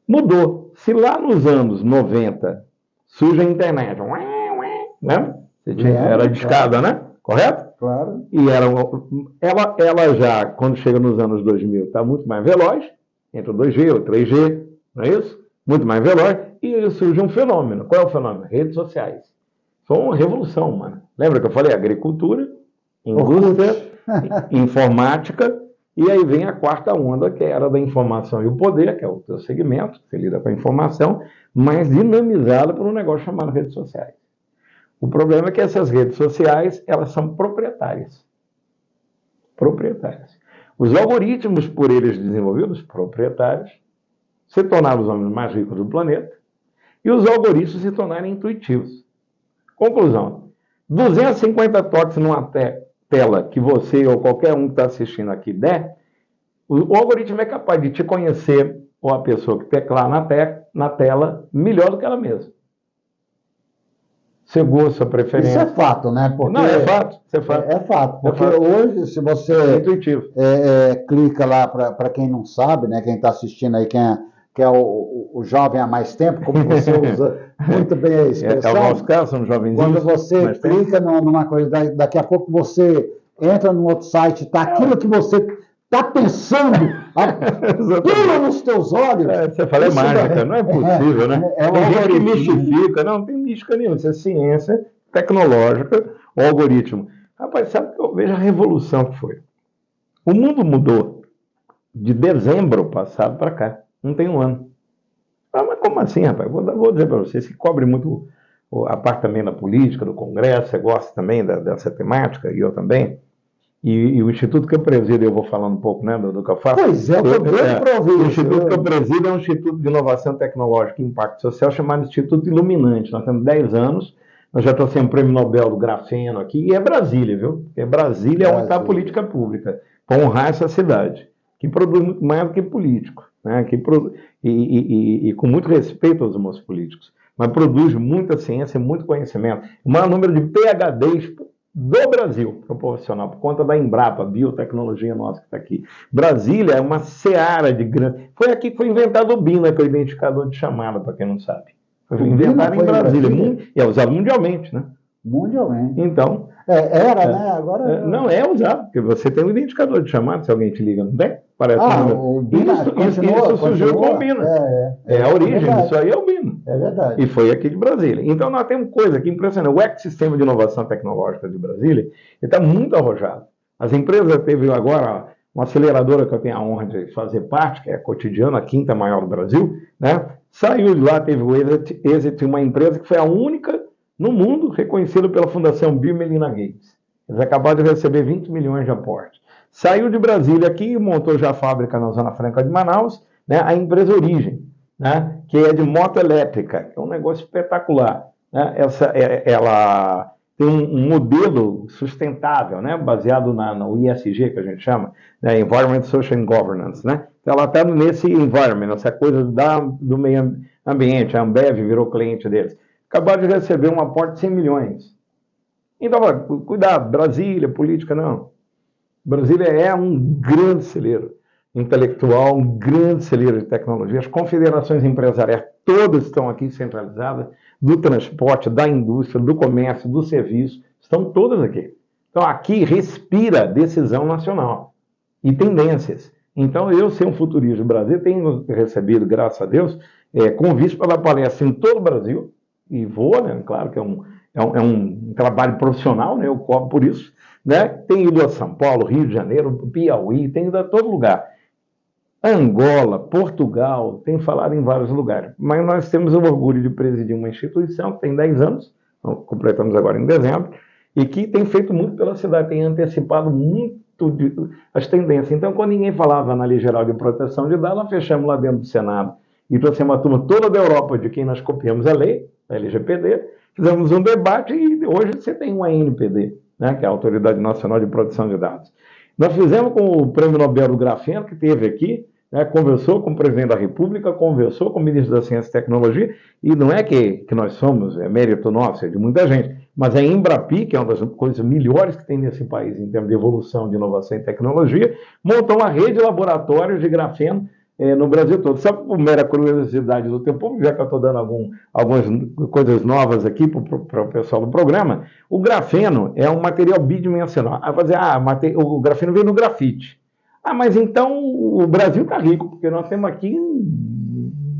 Mudou. Se lá nos anos 90 surge a internet, né? Era discada, né? Correto? Claro. E ela já, quando chega nos anos 2000, está muito mais veloz, entre o 2G ou 3G, não é isso? Muito mais veloz, e surge um fenômeno. Qual é o fenômeno? Redes sociais. Foi uma revolução humana. Lembra que eu falei? Agricultura, indústria, informática, e aí vem a quarta onda, que era da informação e o poder, que é o teu segmento, que lida com a informação, mas dinamizada por um negócio chamado redes sociais. O problema é que essas redes sociais, elas são proprietárias. Proprietárias. Os algoritmos por eles desenvolvidos, proprietários, se tornaram os homens mais ricos do planeta, e os algoritmos se tornaram intuitivos. Conclusão: 250 toques numa tela que você ou qualquer um que está assistindo aqui der, o algoritmo é capaz de te conhecer, ou a pessoa que teclar na tela, melhor do que ela mesma. Seu gosto, sua preferência. Isso é fato, né? Porque não, é fato. É fato. Porque hoje, se você intuitivo. Clica lá, para quem não sabe, né? Quem está assistindo aí, que é o jovem há mais tempo, como você usa muito bem a expressão. É o nosso caso, somos jovenzinhos. Quando você clica numa coisa, daqui a pouco você entra num outro site, está aquilo que você está pensando, pula nos teus olhos. Você fala, é mágica, não é possível, né? Tem gente que mistifica, não tem mística nenhuma, isso é ciência tecnológica, o algoritmo. Rapaz, sabe que eu vejo a revolução que foi? O mundo mudou de dezembro passado para cá, não tem um ano. Mas como assim, rapaz? Vou dizer para vocês que cobre muito a parte também da política, do Congresso, você gosta também dessa temática, e eu também. E o instituto que eu presido, eu vou falando um pouco, né, do que eu faço. Pois é, eu estou doido para ouvir. O instituto que eu presido é um instituto de inovação tecnológica e impacto social chamado Instituto Iluminante. Nós temos 10 anos, nós já trouxemos o Prêmio Nobel do Grafeno aqui, e é Brasília, viu? Porque Brasília é onde está a política pública, para honrar essa cidade, que produz muito mais do que político, né? E com muito respeito aos meus políticos, mas produz muita ciência, muito conhecimento. O maior número de PhDs do Brasil, proporcional, por conta da Embrapa, biotecnologia nossa que está aqui. Brasília é uma seara de grande... Foi aqui que foi inventado o BINA, que é o identificador de chamada, para quem não sabe. Foi inventado em Brasília. E é usado mundialmente, né? Mundialmente. Então... né? Agora... Não, é usado, porque você tem um identificador de chamada, se alguém te liga, não tem? Parece o BINA isso surgiu com o BINA. É a origem disso aí, é o BINA. É verdade. E foi aqui de Brasília. Então nós temos coisa aqui impressionante. O ecossistema de inovação tecnológica de Brasília está muito arrojado. As empresas, teve agora uma aceleradora que eu tenho a honra de fazer parte, que é a Cotidiano, a quinta maior do Brasil, né? Saiu de lá, teve o Exit, uma empresa que foi a única no mundo reconhecida pela Fundação Bill e Melinda Gates. Eles acabaram de receber 20 milhões de aporte. Saiu de Brasília aqui e montou já a fábrica na Zona Franca de Manaus, né? A empresa Origem, né? Que é de moto elétrica, que é um negócio espetacular, né? Ela tem um modelo sustentável, né? Baseado no ISG, que a gente chama, né? Environment, Social and Governance, né? Então, ela está nesse environment, essa coisa do meio ambiente. A Ambev virou cliente deles. Acabaram de receber um aporte de 100 milhões. Então, cuidado, Brasília, política, não. Brasília é um grande celeiro intelectual, um grande celeiro de tecnologia. As confederações empresariais todas estão aqui centralizadas, do transporte, da indústria, do comércio, do serviço, estão todas aqui. Então, aqui respira decisão nacional e tendências. Então, eu, ser um futurista do Brasil, tenho recebido, graças a Deus, convites para dar palestra em todo o Brasil, e vou, né? Claro que um trabalho profissional, né? Eu cobro por isso, né? Tem ido a São Paulo, Rio de Janeiro, Piauí, tem ido a todo lugar. Angola, Portugal, tem falado em vários lugares. Mas nós temos o orgulho de presidir uma instituição que tem 10 anos, completamos agora em dezembro, e que tem feito muito pela cidade, tem antecipado muito as tendências. Então, quando ninguém falava na Lei Geral de Proteção de Dados, nós fechamos lá dentro do Senado e trouxemos uma turma toda da Europa de quem nós copiamos a lei, a LGPD, fizemos um debate e hoje você tem uma ANPD, né, que é a Autoridade Nacional de Proteção de Dados. Nós fizemos com o Prêmio Nobel do Grafeno, que teve aqui, né, conversou com o presidente da República, conversou com o ministro da Ciência e Tecnologia, e não é que nós somos, é mérito nosso, é de muita gente, mas a Embrapi, que é uma das coisas melhores que tem nesse país em termos de evolução, de inovação e tecnologia, montou uma rede de laboratórios de grafeno no Brasil todo. Só por mera curiosidade do teu público, já que eu estou dando algumas coisas novas aqui para o pessoal do programa, o grafeno é um material bidimensional. Aí vai dizer, o grafeno vem no grafite. Mas então o Brasil está rico, porque nós temos aqui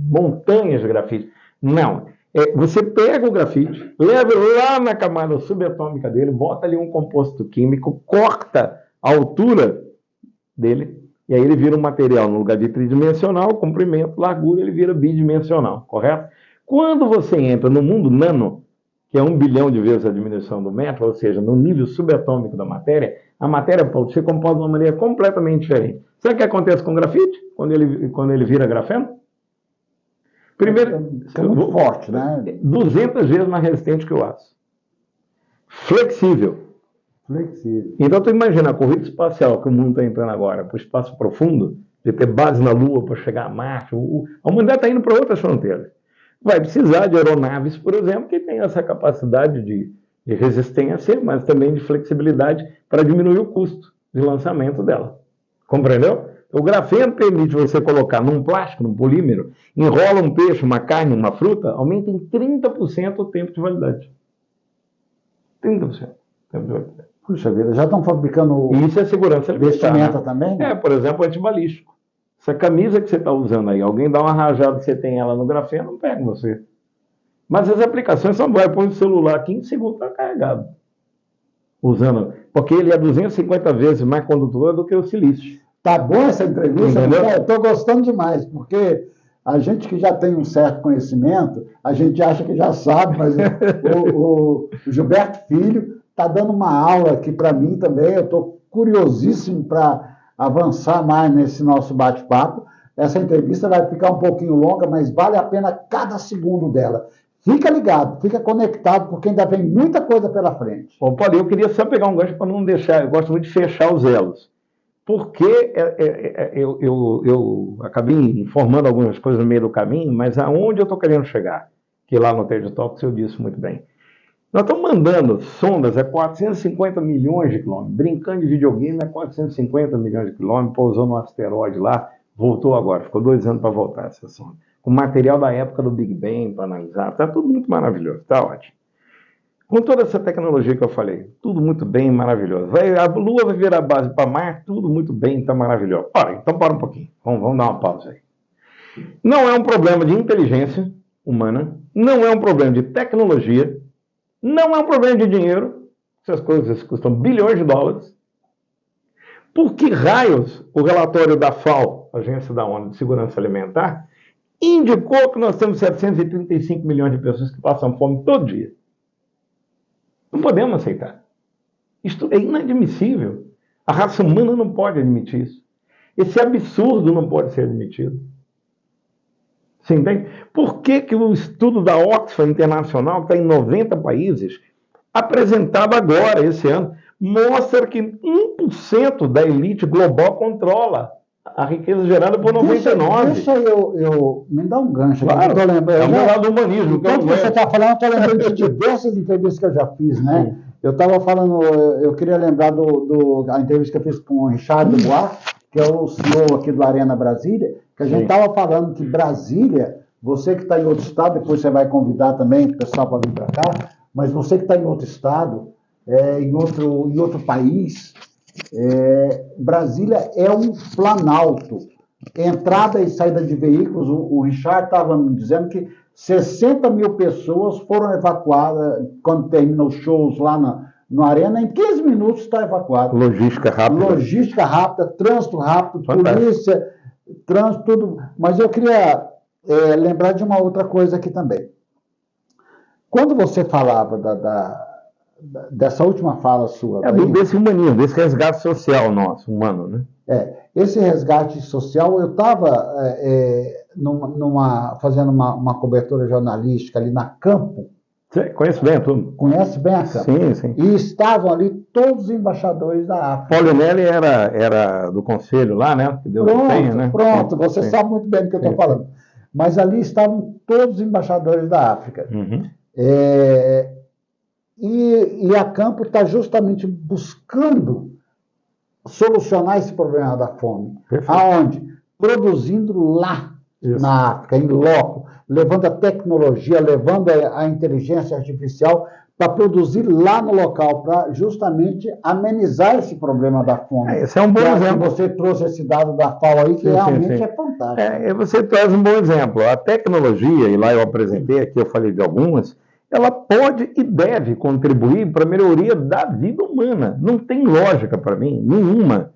montanhas de grafite. Não. Você pega o grafite, leva lá na camada subatômica dele, bota ali um composto químico, corta a altura dele, e aí ele vira um material, no lugar de tridimensional, comprimento, largura, ele vira bidimensional, correto? Quando você entra no mundo nano, que é 1 bilhão de vezes a diminuição do metro, ou seja, no nível subatômico da matéria, a matéria pode ser composta de uma maneira completamente diferente. Sabe o que acontece com o grafite, quando ele vira grafeno? Primeiro, é muito forte, né? 200 vezes mais resistente que o aço. Flexível. Então, tu imagina a corrida espacial que o mundo está entrando agora, para o espaço profundo, de ter base na Lua para chegar a Marte. A humanidade está indo para outras fronteiras. Vai precisar de aeronaves, por exemplo, que tenham essa capacidade de resistência, mas também de flexibilidade para diminuir o custo de lançamento dela. Compreendeu? O grafeno permite você colocar num plástico, num polímero, enrola um peixe, uma carne, uma fruta, aumenta em 30% o tempo de validade. 30% o tempo de validade. Puxa vida, já estão fabricando isso é segurança vestimenta também? Né? Por exemplo, antibalístico. Essa camisa que você está usando aí, alguém dá uma rajada que você tem ela no grafeno, não pega você. Mas as aplicações são boas. Põe o celular aqui, em segundo está carregado. Porque ele é 250 vezes mais condutor do que o silício. Tá boa essa entrevista? Eu estou gostando demais, porque a gente que já tem um certo conhecimento, a gente acha que já sabe, mas o Gilberto Filho está dando uma aula aqui para mim também. Eu estou curiosíssimo para avançar mais nesse nosso bate-papo. Essa entrevista vai ficar um pouquinho longa, mas vale a pena cada segundo dela. Fica ligado, fica conectado, porque ainda vem muita coisa pela frente. Paulo, eu queria só pegar um gancho para não deixar, eu gosto muito de fechar os elos. Porque eu acabei informando algumas coisas no meio do caminho, mas aonde eu estou querendo chegar? Que lá no TED Talks eu disse muito bem. Nós estamos mandando sondas a 450 milhões de quilômetros. Brincando de videogame é 450 milhões de quilômetros, pousou no asteroide lá, voltou agora, ficou 2 anos para voltar essa sonda. Com material da época do Big Bang para analisar, está tudo muito maravilhoso, está ótimo. Com toda essa tecnologia que eu falei, tudo muito bem, maravilhoso. A Lua vai virar base para Marte, tudo muito bem, está maravilhoso. Então para um pouquinho, vamos dar uma pausa aí. Não é um problema de inteligência humana, não é um problema de tecnologia, não é um problema de dinheiro, essas coisas custam bilhões de dólares. Por que raios o relatório da FAO, Agência da ONU de Segurança Alimentar, indicou que nós temos 735 milhões de pessoas que passam fome todo dia? Não podemos aceitar. Isto é inadmissível. A raça humana não pode admitir isso. Esse absurdo não pode ser admitido. Você entende? Por que o estudo da Oxfam Internacional, que está em 90 países, apresentado agora, esse ano, mostra que 1% da elite global controla a riqueza gerada por 99%. Deixa eu me dá um gancho. Claro, é o lado do humanismo. Enquanto você está falando, eu estou lembrando de diversas entrevistas que eu já fiz, né? Sim. Eu estava falando, eu queria lembrar da entrevista que eu fiz com o Richard Dubois, que é o CEO aqui do Arena Brasília, que a gente estava falando que Brasília, você que está em outro estado, depois você vai convidar também o pessoal para vir para cá, mas você que está em outro estado, em outro país, Brasília é um planalto. entrada e saída de veículos. O Richard estava me dizendo que 60 mil pessoas foram evacuadas quando terminam os shows lá no Arena. Em 15 minutos está evacuado. Logística rápida. Logística rápida, trânsito rápido, Fantástico. Polícia, trânsito, tudo. Mas eu queria lembrar de uma outra coisa aqui também. Quando você falava dessa última fala sua... Desse humanismo, desse resgate social nosso, humano, né? Esse resgate social, eu estava fazendo uma cobertura jornalística ali na Campo. Você conhece bem a turma? Conhece bem a Campo. Sim, sim. E estavam ali todos os embaixadores da África. Paulinelli era do conselho lá, né? Que Deus tenha, né? Pronto, você sabe muito bem do que eu estou falando. Mas ali estavam todos os embaixadores da África. Uhum. E a Campo está justamente buscando solucionar esse problema da fome. Perfeito. Aonde? Produzindo lá, na África, em loco, levando a tecnologia, levando a inteligência artificial para produzir lá no local, para justamente amenizar esse problema da fome. Esse é um bom exemplo. Você trouxe esse dado da FAO aí, que realmente é fantástico. Você traz um bom exemplo. A tecnologia, e lá eu apresentei, aqui eu falei de algumas, ela pode e deve contribuir para a melhoria da vida humana. Não tem lógica para mim, nenhuma.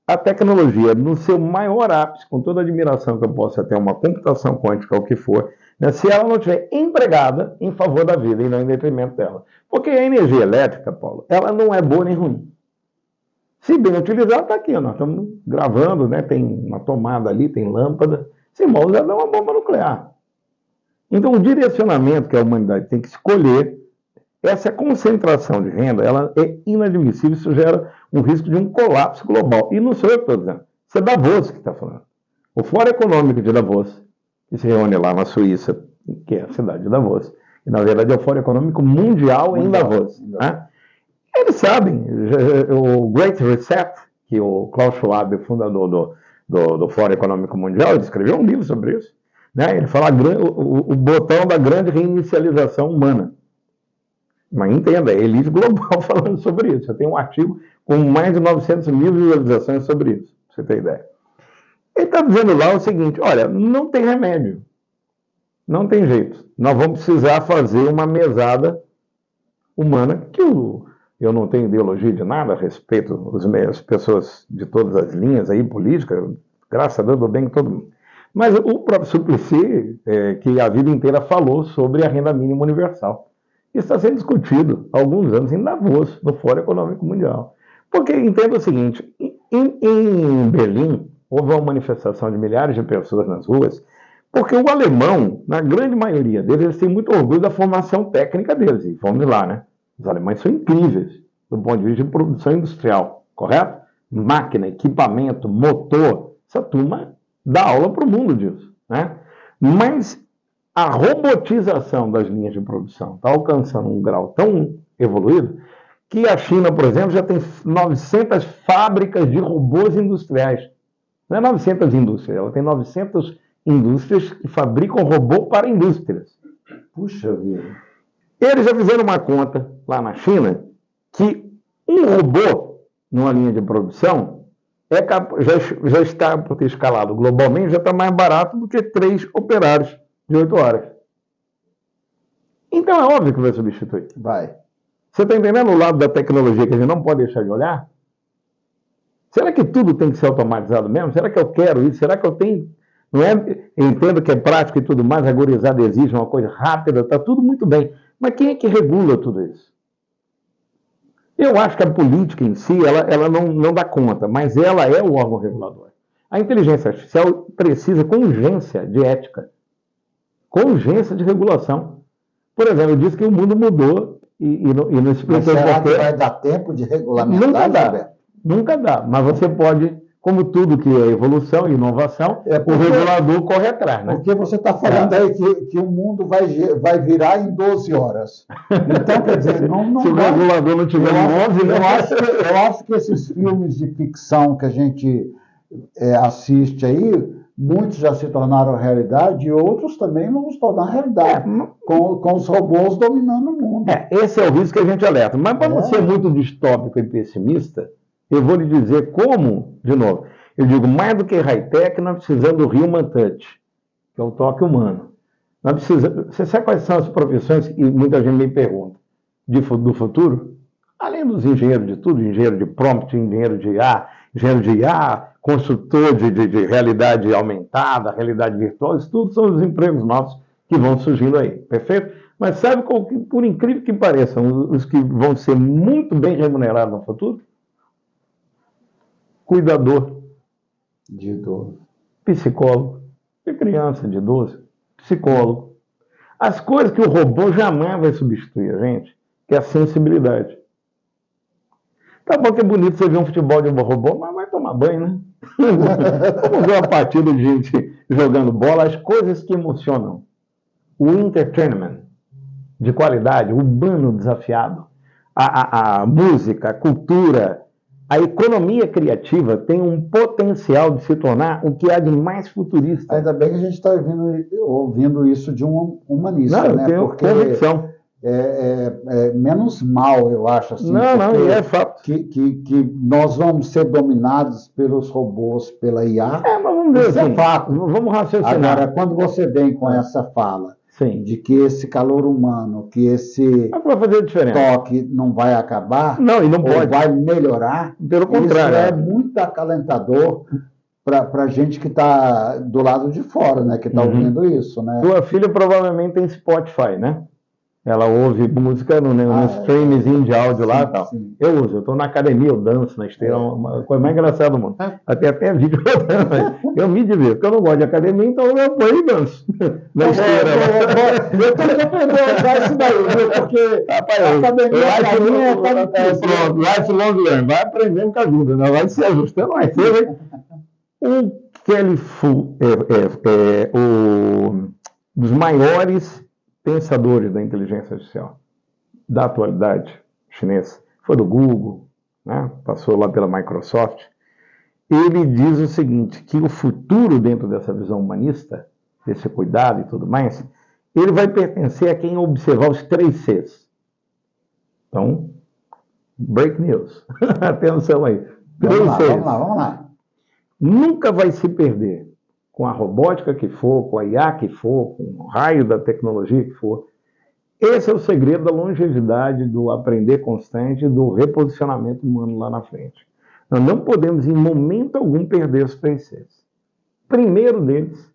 A tecnologia, no seu maior ápice, com toda a admiração que eu possa ter, uma computação quântica, ou o que for, né, se ela não estiver empregada em favor da vida e não em detrimento dela. Porque a energia elétrica, Paulo, ela não é boa nem ruim. Se bem utilizada, está aqui, nós estamos gravando, né, tem uma tomada ali, tem lâmpada. Se mal usada, é uma bomba nuclear. Então, o direcionamento que a humanidade tem que escolher, essa concentração de renda, ela é inadmissível, isso gera um risco de um colapso global. E não sou eu que estou dizendo, isso é Davos que está falando. O Fórum Econômico de Davos, que se reúne lá na Suíça, que é a cidade de Davos, e na verdade é o Fórum Econômico Mundial em Davos. Né? Eles sabem, o Great Reset, que o Klaus Schwab, fundador do Fórum Econômico Mundial, ele escreveu um livro sobre isso. Né? Ele fala o botão da grande reinicialização humana. Mas entenda, é elite global falando sobre isso. Eu tenho um artigo com mais de 900 mil visualizações sobre isso, pra você ter ideia. Ele está dizendo lá o seguinte, olha, não tem remédio. Não tem jeito. Nós vamos precisar fazer uma mesada humana, que eu não tenho ideologia de nada a respeito das pessoas de todas as linhas aí, políticas, graças a Deus, do bem com todo mundo. Mas o próprio Suplicy, que a vida inteira falou sobre a renda mínima universal. Isso está sendo discutido há alguns anos em Davos, no Fórum Econômico Mundial. Porque entenda o seguinte, em Berlim, houve uma manifestação de milhares de pessoas nas ruas, porque o alemão, na grande maioria deles, eles têm muito orgulho da formação técnica deles. E vamos lá, né? Os alemães são incríveis do ponto de vista de produção industrial, correto? Máquina, equipamento, motor, essa turma dá aula para o mundo disso, né? Mas a robotização das linhas de produção está alcançando um grau tão evoluído que a China, por exemplo, já tem 900 fábricas de robôs industriais. Não é 900 indústrias, ela tem 900 indústrias que fabricam robô para indústrias. Puxa vida. Eles já fizeram uma conta lá na China que um robô numa linha de produção já está, por ter escalado globalmente, já está mais barato do que 3 operários de 8 horas. Então é óbvio que vai substituir. Vai. Você está entendendo o lado da tecnologia que a gente não pode deixar de olhar? Será que tudo tem que ser automatizado mesmo? Será que eu quero isso? Será que eu tenho... Não é? Eu entendo que é prático e tudo mais, a gurizada exige uma coisa rápida, está tudo muito bem. Mas quem é que regula tudo isso? Eu acho que a política em si, ela não dá conta, mas ela é o órgão regulador. A inteligência artificial precisa com urgência de ética, com urgência de regulação. Por exemplo, eu disse que o mundo mudou e não explicou porquê. Será que vai porquê. dar tempo de regulamentar? Nunca dá. Roberto? Nunca dá. Mas você pode, como tudo que é evolução e inovação, o regulador corre atrás, né? Porque você está falando aí que o mundo vai virar em 12 horas. Então, quer dizer, não se o regulador não tiver 9, né? Eu acho que esses filmes de ficção que a gente assiste aí, muitos já se tornaram realidade e outros também vão se tornar realidade, com os robôs dominando o mundo. Esse é o risco que a gente alerta. Mas para não ser muito distópico e pessimista, eu vou lhe dizer como, de novo, Eu digo, mais do que high-tech, nós precisamos do human touch, que é o toque humano. Nós precisamos... Você sabe quais são as profissões que muita gente me pergunta do futuro? Além dos engenheiros de tudo, engenheiro de prompt, engenheiro de IA, construtor de realidade aumentada, realidade virtual, isso tudo são os empregos nossos que vão surgindo aí, perfeito? Mas sabe, por incrível que pareça, os que vão ser muito bem remunerados no futuro? Cuidador de idoso, psicólogo, de criança, de idoso, psicólogo. As coisas que o robô jamais vai substituir a gente, que é a sensibilidade. Tá bom que é bonito você ver um futebol de um robô, mas vai tomar banho, né? Vamos ver uma partida de gente jogando bola, as coisas que emocionam. O entertainment de qualidade, o urbano desafiado, a música, a cultura, a economia criativa tem um potencial de se tornar o que há de mais futurista. Ainda bem que a gente está ouvindo isso de um humanista, não, né? Eu tenho porque convicção. É menos mal, eu acho. Assim, não, é fato. Que nós vamos ser dominados pelos robôs, pela IA. Mas vamos ver isso assim, é fato. Vamos raciocinar. Agora, quando você vem com essa fala de que esse calor humano, que esse vai fazer diferença. toque não vai acabar, não, e não pode. vai melhorar, pelo contrário. Isso é muito acalentador para a gente que está do lado de fora, né? Que está ouvindo isso, né? Tua filha provavelmente tem Spotify, né? Ela ouve música no streamzinho de áudio lá e tal. Sim. Eu uso, eu estou na academia, eu danço na esteira, uma coisa mais engraçada do mundo. Até vídeo rodando. Eu me divirto, porque eu não gosto de academia, então eu apoio e danço. Na esteira. Eu tenho que aprender a usar isso daí, viu? Porque a academia pronto, lifelong learning. Vai aprendendo com a vida, né? Vai se ajustando, mas você o Kelly Fu um dos maiores pensadores da inteligência artificial da atualidade chinesa, foi do Google, né? Passou lá pela Microsoft. Ele diz o seguinte, que o futuro dentro dessa visão humanista, desse cuidado e tudo mais, ele vai pertencer a quem observar os 3 Cs. Então, break news. Atenção aí. Vamos lá. Nunca vai se perder com a robótica que for, com a IA que for, com o raio da tecnologia que for. Esse é o segredo da longevidade, do aprender constante, do reposicionamento humano lá na frente. Nós não podemos, em momento algum, perder os 3 Cs. Primeiro deles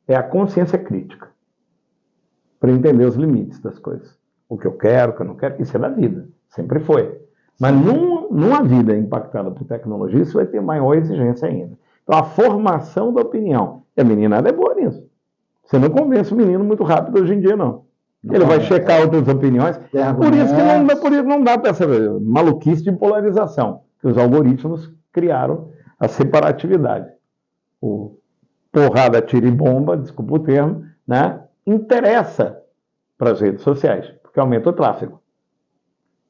é a consciência crítica, para entender os limites das coisas. O que eu quero, o que eu não quero, isso é da vida, sempre foi. Mas numa vida impactada por tecnologia, isso vai ter maior exigência ainda. Então, a formação da opinião. E a meninada é boa nisso. Você não convence o menino muito rápido hoje em dia, não. Ele vai checar outras opiniões. Por isso que não dá para essa maluquice de polarização, que os algoritmos criaram a separatividade. O porrada, tira e bomba, desculpa o termo, né? Interessa para as redes sociais, porque aumenta o tráfego.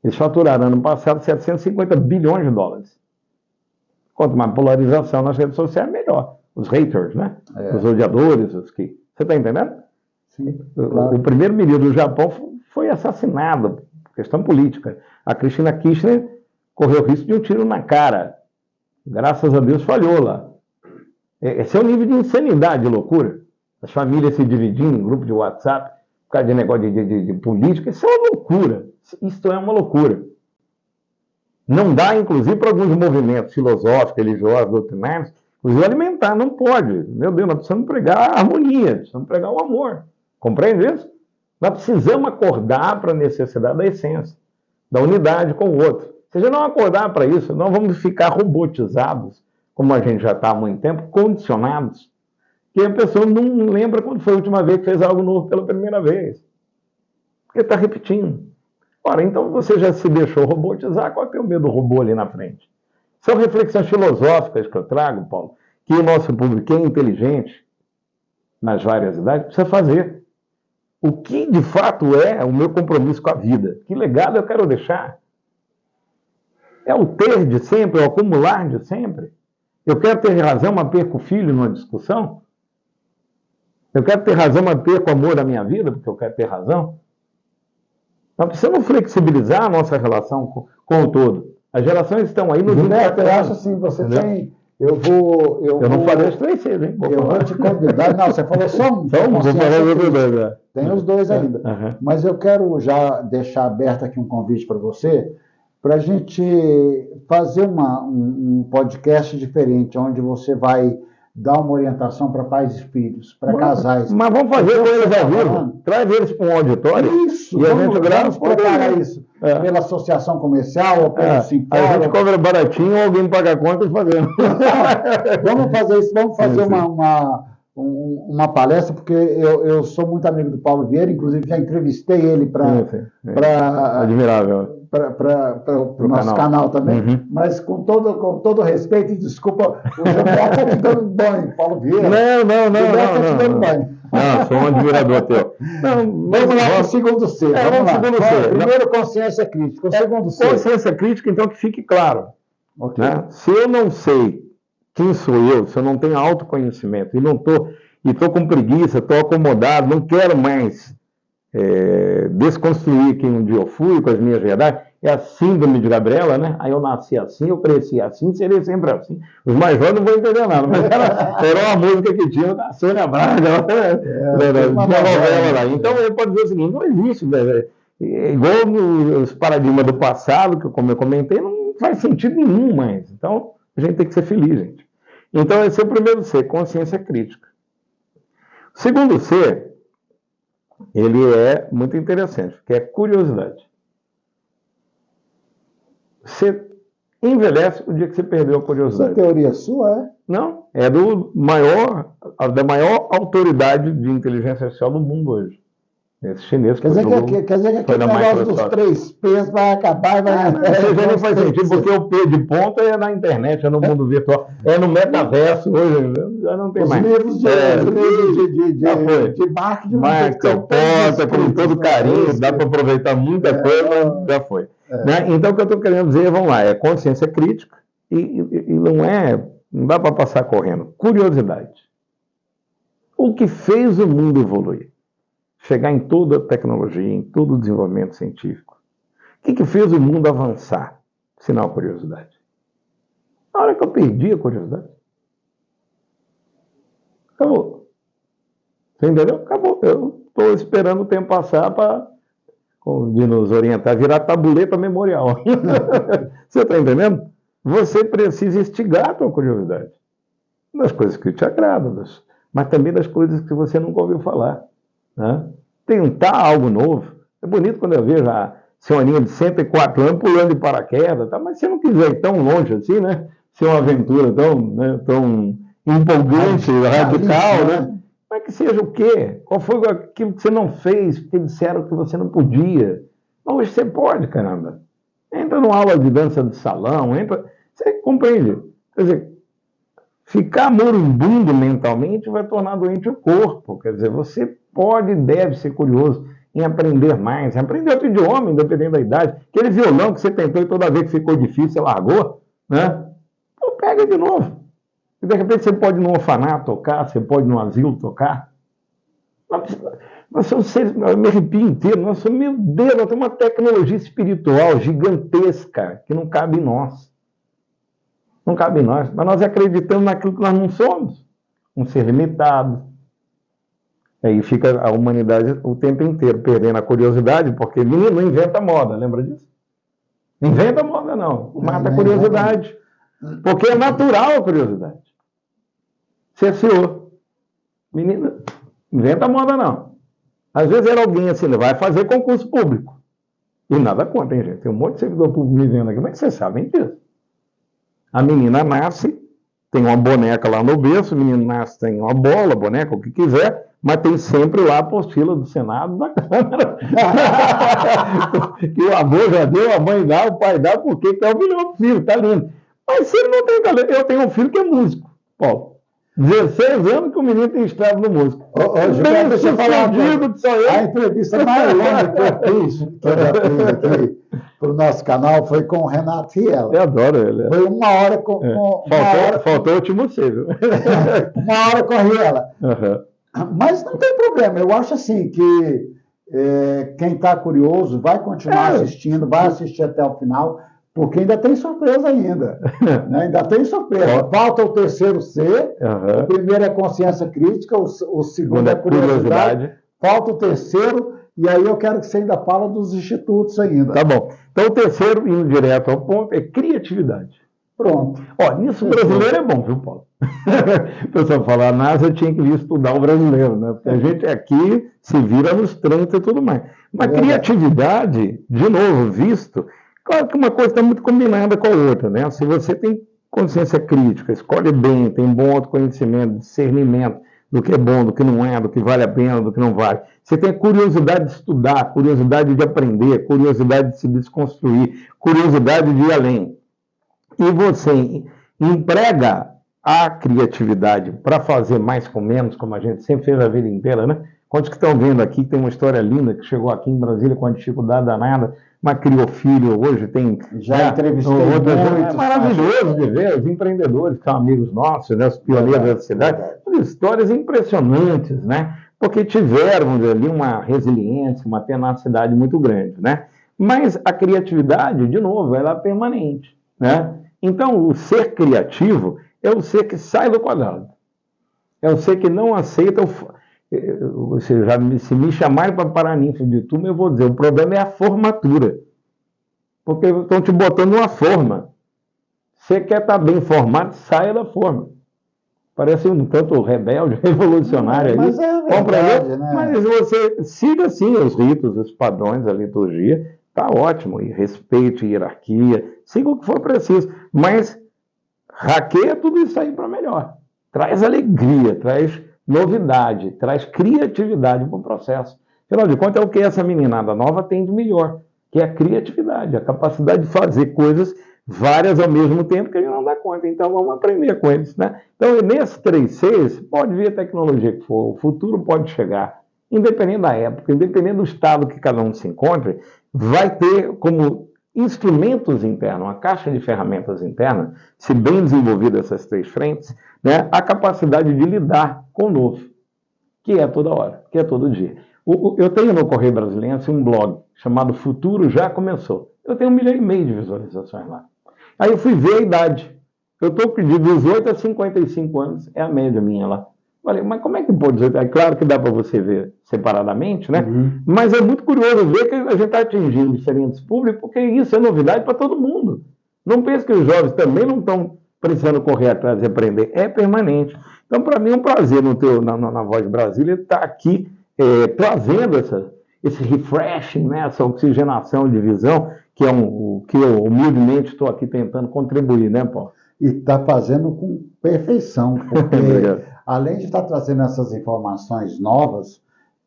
Eles faturaram ano passado 750 bilhões de dólares. Quanto mais polarização nas redes sociais, melhor. Os haters, né? Os odiadores, os que... Você está entendendo? Sim, claro. O primeiro-ministro do Japão foi assassinado por questão política. A Cristina Kirchner correu risco de um tiro na cara. Graças a Deus falhou lá. Esse é o nível de insanidade, de loucura. As famílias se dividindo em grupo de WhatsApp por causa de negócio de política. Isso é uma loucura. Isso é uma loucura. Não dá, inclusive, para alguns movimentos filosóficos, religiosos, doutrinários, inclusive alimentar, não pode. Meu Deus, nós precisamos pregar a harmonia, precisamos pregar o amor. Compreende isso? Nós precisamos acordar para a necessidade da essência, da unidade com o outro. Se a gente não acordar para isso, nós vamos ficar robotizados, como a gente já está há muito tempo, condicionados, que a pessoa não lembra quando foi a última vez que fez algo novo pela primeira vez. Porque está repetindo. Ora, então você já se deixou robotizar, qual é o medo do robô ali na frente? São reflexões filosóficas que eu trago, Paulo, que o nosso público é inteligente, nas várias idades, precisa fazer. O que, de fato, é o meu compromisso com a vida? Que legado eu quero deixar? É o ter de sempre, é o acumular de sempre? Eu quero ter razão, mas perco o filho numa discussão? Eu quero ter razão, mas perco o amor da minha vida, porque eu quero ter razão? Nós precisamos flexibilizar a nossa relação com o todo. As gerações estão aí no Gilberto, eu acho assim, você Eu não falei os 3 Cs, hein? Eu vou te convidar. Não, você falou só um. Só um, vou falar os dois, né? Tem os dois ainda. Mas eu quero já deixar aberto aqui um convite para você, para a gente fazer um podcast diferente, onde você vai dar uma orientação para pais e filhos, para casais. Mas vamos fazer com eles ao vivo. Traz eles para um auditório. Isso, e vamos preparar isso pela associação comercial ou pelo simpósio. A gente cobra baratinho ou alguém paga a conta e fazendo. Vamos fazer isso, vamos fazer uma palestra, porque eu sou muito amigo do Paulo Vieira, inclusive já entrevistei ele para admirável. Para o nosso canal também, mas com todo respeito e desculpa, o Gilberto está te dando banho, Paulo Vieira. Não, sou um admirador teu. Vamos lá para o segundo C. Primeiro, consciência crítica. O segundo C. Consciência crítica, então, que fique claro. Okay. Né? Se eu não sei quem sou eu, se eu não tenho autoconhecimento e estou com preguiça, estou acomodado, não quero mais desconstruir quem um dia eu fui com as minhas verdades, é a síndrome de Gabriela, né? Aí eu nasci assim, eu cresci assim, serei sempre assim. Os mais jovens não vão entender nada, mas era uma música que tinha da Sônia Braga, uma novela lá. Então ele pode dizer o seguinte, não existe, igual nos paradigmas do passado, como eu comentei, não faz sentido nenhum mais. Então a gente tem que ser feliz, gente. Então esse é o primeiro C, consciência crítica. O segundo C, ele é muito interessante, que é curiosidade. Você envelhece o dia que você perdeu a curiosidade. Essa teoria sua, é? Não, é da maior autoridade de inteligência artificial do mundo hoje. Esse chinês. Quer dizer que aquele negócio dos 3 P's vai acabar e vai... Isso já não faz sentido, porque o P de ponta é na internet, é no mundo virtual, é no metaverso hoje, já não tem mais. Os livros de marketing... Marca, porta, com todo carinho, dá para aproveitar muita coisa, já foi. Né? Então, o que eu estou querendo dizer, vamos lá, é consciência crítica e não dá para passar correndo. Curiosidade. O que fez o mundo evoluir? Chegar em toda a tecnologia, em todo o desenvolvimento científico. O que fez o mundo avançar? Sinal curiosidade. Na hora que eu perdi a curiosidade, acabou. Você entendeu? Acabou. Eu estou esperando o tempo passar para, de nos orientar, virar tabuleta memorial. Você está entendendo? Você precisa instigar a tua curiosidade. Das coisas que te agradam, mas também das coisas que você nunca ouviu falar. Né? Tentar algo novo. É bonito quando eu vejo a senhorinha de 104 anos pulando de paraquedas, tá? Mas se eu não quiser ir tão longe assim, né? Ser uma aventura tão empolgante, radical, né? Mas que seja o quê? Qual foi aquilo que você não fez, porque disseram que você não podia? Mas hoje você pode, caramba. Entra numa aula de dança de salão, você compreende? Quer dizer, ficar moribundo mentalmente vai tornar doente o corpo. Quer dizer, você pode e deve ser curioso em aprender mais, aprender outro idioma, independente da idade. Aquele violão que você tentou e toda vez que ficou difícil, você largou, né? Então pega de novo. E de repente você pode ir num orfanato tocar, você pode ir num asilo tocar. Eu me arrepio inteiro. Meu Deus, nós temos uma tecnologia espiritual gigantesca que não cabe em nós. Não cabe em nós. Mas nós acreditamos naquilo que nós não somos. Um ser limitado. Aí fica a humanidade o tempo inteiro perdendo a curiosidade, porque menino inventa moda, lembra disso? Não inventa moda, não. Mata a curiosidade. Porque é natural a curiosidade. Cerceou. Menino, inventa moda, não. Às vezes era alguém assim, vai fazer concurso público. E nada contra, hein, gente? Tem um monte de servidor público me vendo aqui, mas vocês sabem disso. A menina nasce, tem uma boneca lá no berço, o menino nasce, tem uma bola, boneca, o que quiser, mas tem sempre lá a apostila do Senado, da Câmara. Que o avô já deu, a mãe dá, o pai dá, porque é o melhor filho, tá lindo. Mas se ele não tem talento, eu tenho um filho que é músico, Paulo. 16 anos que o menino tem estrado no músico. Gilberto, deixa eu falar a entrevista mais longa que eu fiz aqui para o nosso canal foi com o Renato Riela. Eu adoro ele. Foi 1 hora com... Faltou o Timocê, viu? 1 hora com a Riela. Uhum. Mas não tem problema. Eu acho assim que quem está curioso vai continuar assistindo, vai assistir até o final, Porque ainda tem surpresa ainda. Né? Ainda tem surpresa. Falta o terceiro C, o primeiro é consciência crítica, o segundo é curiosidade. Falta o terceiro, e aí eu quero que você ainda fala dos institutos ainda. Tá bom. Então o terceiro, indo direto ao ponto, é criatividade. Pronto. Ó, nisso o brasileiro é bom, viu, Paulo? O pessoal fala, a NASA tinha que vir estudar o brasileiro, né? Porque a gente aqui se vira nos 30 e tudo mais. Mas criatividade, de novo, visto, claro que uma coisa está muito combinada com a outra, né? Se você tem consciência crítica, escolhe bem, tem bom autoconhecimento, discernimento do que é bom, do que não é, do que vale a pena, do que não vale. Você tem curiosidade de estudar, curiosidade de aprender, curiosidade de se desconstruir, curiosidade de ir além. E você emprega a criatividade para fazer mais com menos, como a gente sempre fez a vida inteira, né? Quantos que estão vendo aqui, tem uma história linda, que chegou aqui em Brasília com uma dificuldade danada, mas criou filho, hoje tem... Já entrevistei muitos. É maravilhoso de ver, os empreendedores que são amigos nossos, né, os pioneiros da cidade, histórias impressionantes, né? Porque tiveram ali uma resiliência, uma tenacidade muito grande, né? Mas a criatividade, de novo, ela é permanente, né? Então, o ser criativo é o ser que sai do quadrado. É o ser que não aceita... Se me chamarem para paraninfo de turma, eu vou dizer, o problema é a formatura. Porque estão te botando uma forma. Você quer estar bem formado, saia da forma. Parece um tanto rebelde, revolucionário. Mas é verdade, né? Mas você siga, sim, os ritos, os padrões, a liturgia, está ótimo. E respeite a hierarquia, siga o que for preciso. Mas hackeia tudo isso aí para melhor. Traz alegria, traz novidade, traz criatividade para o processo. Afinal de contas, é o que essa meninada nova tem de melhor, que é a criatividade, a capacidade de fazer coisas várias ao mesmo tempo que a gente não dá conta. Então, vamos aprender com eles, né? Então, nesses 3 Cs, pode vir a tecnologia que for, o futuro pode chegar, independente da época, independente do estado que cada um se encontre, vai ter como instrumentos internos, uma caixa de ferramentas internas, se bem desenvolvida essas 3 frentes, né, a capacidade de lidar com o novo, que é toda hora, que é todo dia. Eu tenho no Correio Brasiliense um blog chamado Futuro Já Começou. Eu tenho 1,5 milhão de visualizações lá. Aí eu fui ver a idade. Eu estou de 18 a 55 anos, é a média minha lá. Falei, mas como é que pode ser? É claro que dá para você ver separadamente, né? Uhum. Mas é muito curioso ver que a gente está atingindo diferentes públicos, porque isso é novidade para todo mundo. Não pense que os jovens também não estão precisando correr atrás e aprender. É permanente. Então, para mim, é um prazer na Voz de Brasília estar aqui trazendo esse refreshing, né? Essa oxigenação de visão, que é o que eu humildemente estou aqui tentando contribuir, né, Paulo? E está fazendo com perfeição, porque além de estar trazendo essas informações novas,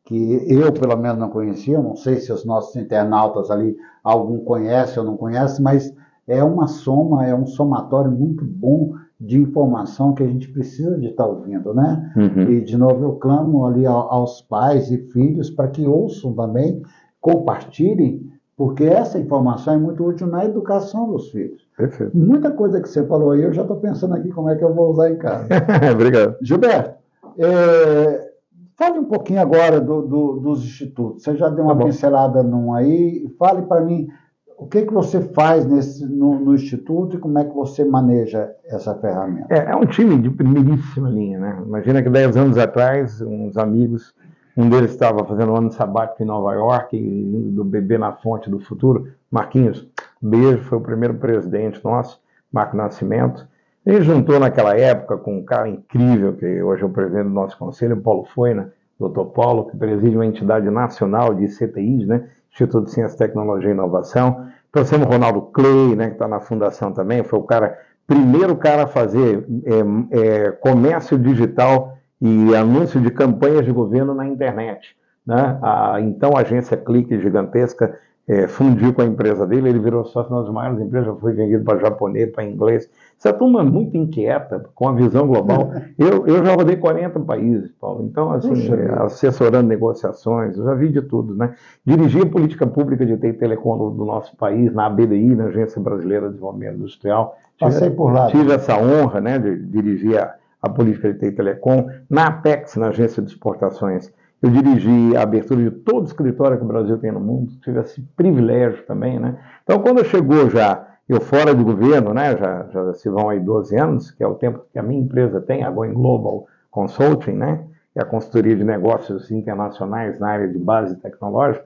que eu, pelo menos, não conhecia, não sei se os nossos internautas ali, algum conhece ou não conhece, mas é uma soma, é um somatório muito bom de informação que a gente precisa de estar ouvindo, né? Uhum. E, de novo, eu clamo ali aos pais e filhos para que ouçam também, compartilhem, porque essa informação é muito útil na educação dos filhos. Perfeito. Muita coisa que você falou aí, eu já estou pensando aqui como é que eu vou usar em casa. Obrigado. Gilberto, fale um pouquinho agora dos institutos. Você já deu uma pincelada num aí. Fale para mim o que você faz no instituto e como é que você maneja essa ferramenta. É um time de primeiríssima linha, né? Imagina que 10 anos atrás, uns amigos, um deles estava fazendo um ano sabático em Nova York, indo do Bebê na Fonte do Futuro. Marquinhos, beijo, foi o primeiro presidente nosso, Marco Nascimento. Ele juntou naquela época com um cara incrível, que hoje é o presidente do nosso conselho, Paulo Foina, doutor Paulo, que preside uma entidade nacional de ICTIs, né? Instituto de Ciência, Tecnologia e Inovação. Trouxemos Ronaldo Clay, né, que está na fundação também, foi o primeiro cara a fazer comércio digital e anúncio de campanhas de governo na internet, né? Então a agência Clique gigantesca fundiu com a empresa dele, ele virou sócio das maiores empresas, já foi vendido para japonês, para inglês. Essa turma é muito inquieta, com a visão global. Eu já rodei 40 países, Paulo, então, assim, assessorando negociações, eu já vi de tudo, né? Dirigi a política pública de TI e Telecom do nosso país, na ABDI, na Agência Brasileira de Desenvolvimento Industrial. Passei por lá. Tive essa honra, né, de dirigir a política de TI e Telecom. Na Apex, na Agência de Exportações, eu dirigi a abertura de todo o escritório que o Brasil tem no mundo, tive esse privilégio também, né? Então, quando chegou já eu fora do governo, né, já se vão aí 12 anos, que é o tempo que a minha empresa tem, a Going Global Consulting, né, que é a consultoria de negócios internacionais na área de base tecnológica,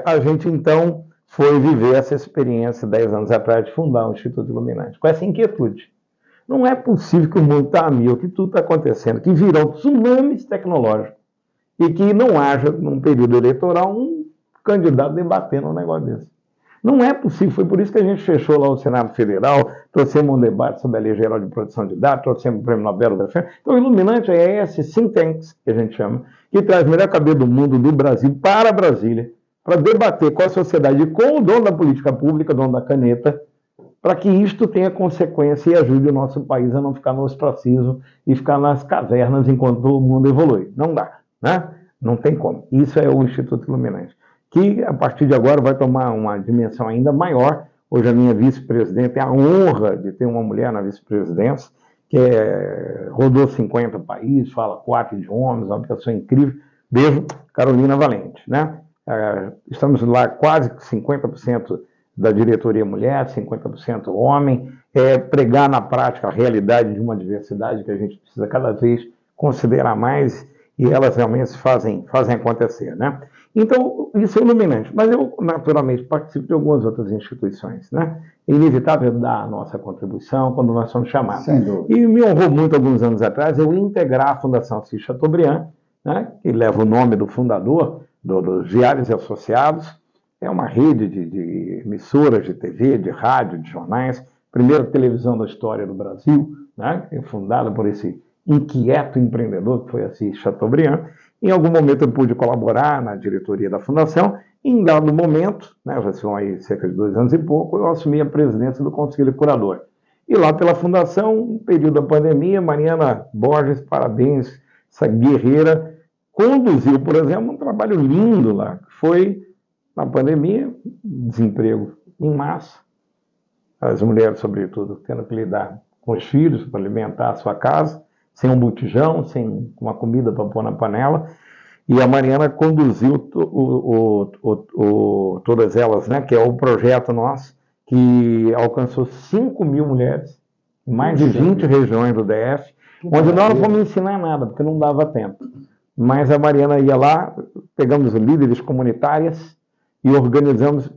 a gente então foi viver essa experiência 10 anos atrás de fundar o Instituto Iluminante, com essa inquietude. Não é possível que o mundo está a mil, que tudo está acontecendo, que virão tsunamis tecnológicos e que não haja, num período eleitoral, um candidato debatendo um negócio desse. Não é possível, foi por isso que a gente fechou lá o Senado Federal, trouxemos um debate sobre a Lei Geral de Proteção de Dados, trouxemos o Prêmio Nobel da Defesa. Então, o Iluminante é esse think tanks, que a gente chama, que traz o melhor cabelo do mundo, do Brasil, para Brasília, para debater com a sociedade, com o dono da política pública, dono da caneta, para que isto tenha consequência e ajude o nosso país a não ficar no ostracismo e ficar nas cavernas enquanto o mundo evolui. Não dá, né? Não tem como. Isso é o Instituto Iluminante, que a partir de agora vai tomar uma dimensão ainda maior. Hoje a minha vice-presidenta tem a honra de ter uma mulher na vice-presidência, que rodou 50 países, fala 4 idiomas, uma pessoa incrível. Beijo, Carolina Valente, né? Estamos lá quase 50% da diretoria mulher, 50% homem, pregar na prática a realidade de uma diversidade que a gente precisa cada vez considerar mais e elas realmente fazem acontecer, né? Então, isso é iluminante. Mas eu, naturalmente, participo de algumas outras instituições, né? É inevitável dar a nossa contribuição quando nós somos chamados. Sem dúvida. E me honrou muito, alguns anos atrás, eu integrar a Fundação Assis Chateaubriand, né? Que leva o nome do fundador, dos Diários e Associados. É uma rede de emissoras de TV, de rádio, de jornais, primeira televisão da história do Brasil, né? Fundada por esse inquieto empreendedor que foi Assis Chateaubriand. Em algum momento eu pude colaborar na diretoria da fundação. Em dado momento, né, já são aí cerca de 2 anos e pouco, eu assumi a presidência do Conselho Curador. E lá pela fundação, no período da pandemia, Mariana Borges, parabéns, essa guerreira, conduziu, por exemplo, um trabalho lindo lá, que foi, na pandemia, desemprego em massa, as mulheres, sobretudo, tendo que lidar com os filhos para alimentar a sua casa, sem um botijão, sem uma comida para pôr na panela, e a Mariana conduziu todas elas, né, que é o projeto nosso, que alcançou 5 mil mulheres, em mais de 20 regiões do DF, onde nós não fomos ensinar nada, porque não dava tempo. Mas a Mariana ia lá, pegamos líderes comunitárias e organizamos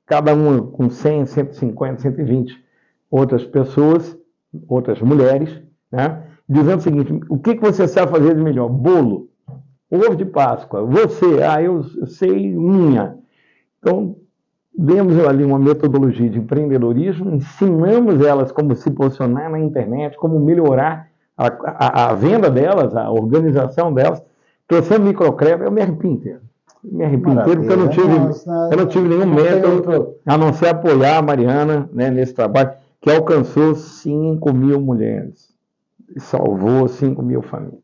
cada uma com 100, 150, 120 outras pessoas, outras mulheres, né? Dizendo o seguinte: o que você sabe fazer de melhor? Bolo, ovo de Páscoa. Você, eu sei unha. Então, demos ali uma metodologia de empreendedorismo, ensinamos elas como se posicionar na internet, como melhorar a venda delas, a organização delas. Trouxemos microcrédito, eu me arrepio inteiro. Me arrepio inteiro, porque eu não tive nenhum método a não ser apoiar a Mariana, né, nesse trabalho, que alcançou 5 mil mulheres. Salvou 5 mil famílias,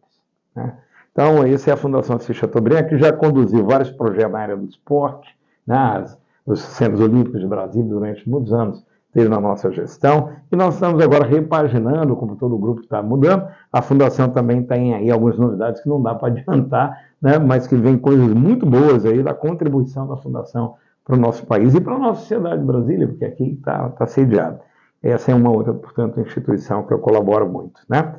né? Então, essa é a Fundação Assis Chateaubriand, que já conduziu vários projetos na área do esporte, né? Os Centros Olímpicos de Brasília, durante muitos anos, teve na nossa gestão, e nós estamos agora repaginando, como todo o grupo está mudando. A Fundação também tem aí algumas novidades que não dá para adiantar, né? Mas que vem coisas muito boas aí da contribuição da Fundação para o nosso país e para a nossa sociedade de Brasília, porque aqui está sediado. Essa é uma outra, portanto, instituição que eu colaboro muito, né?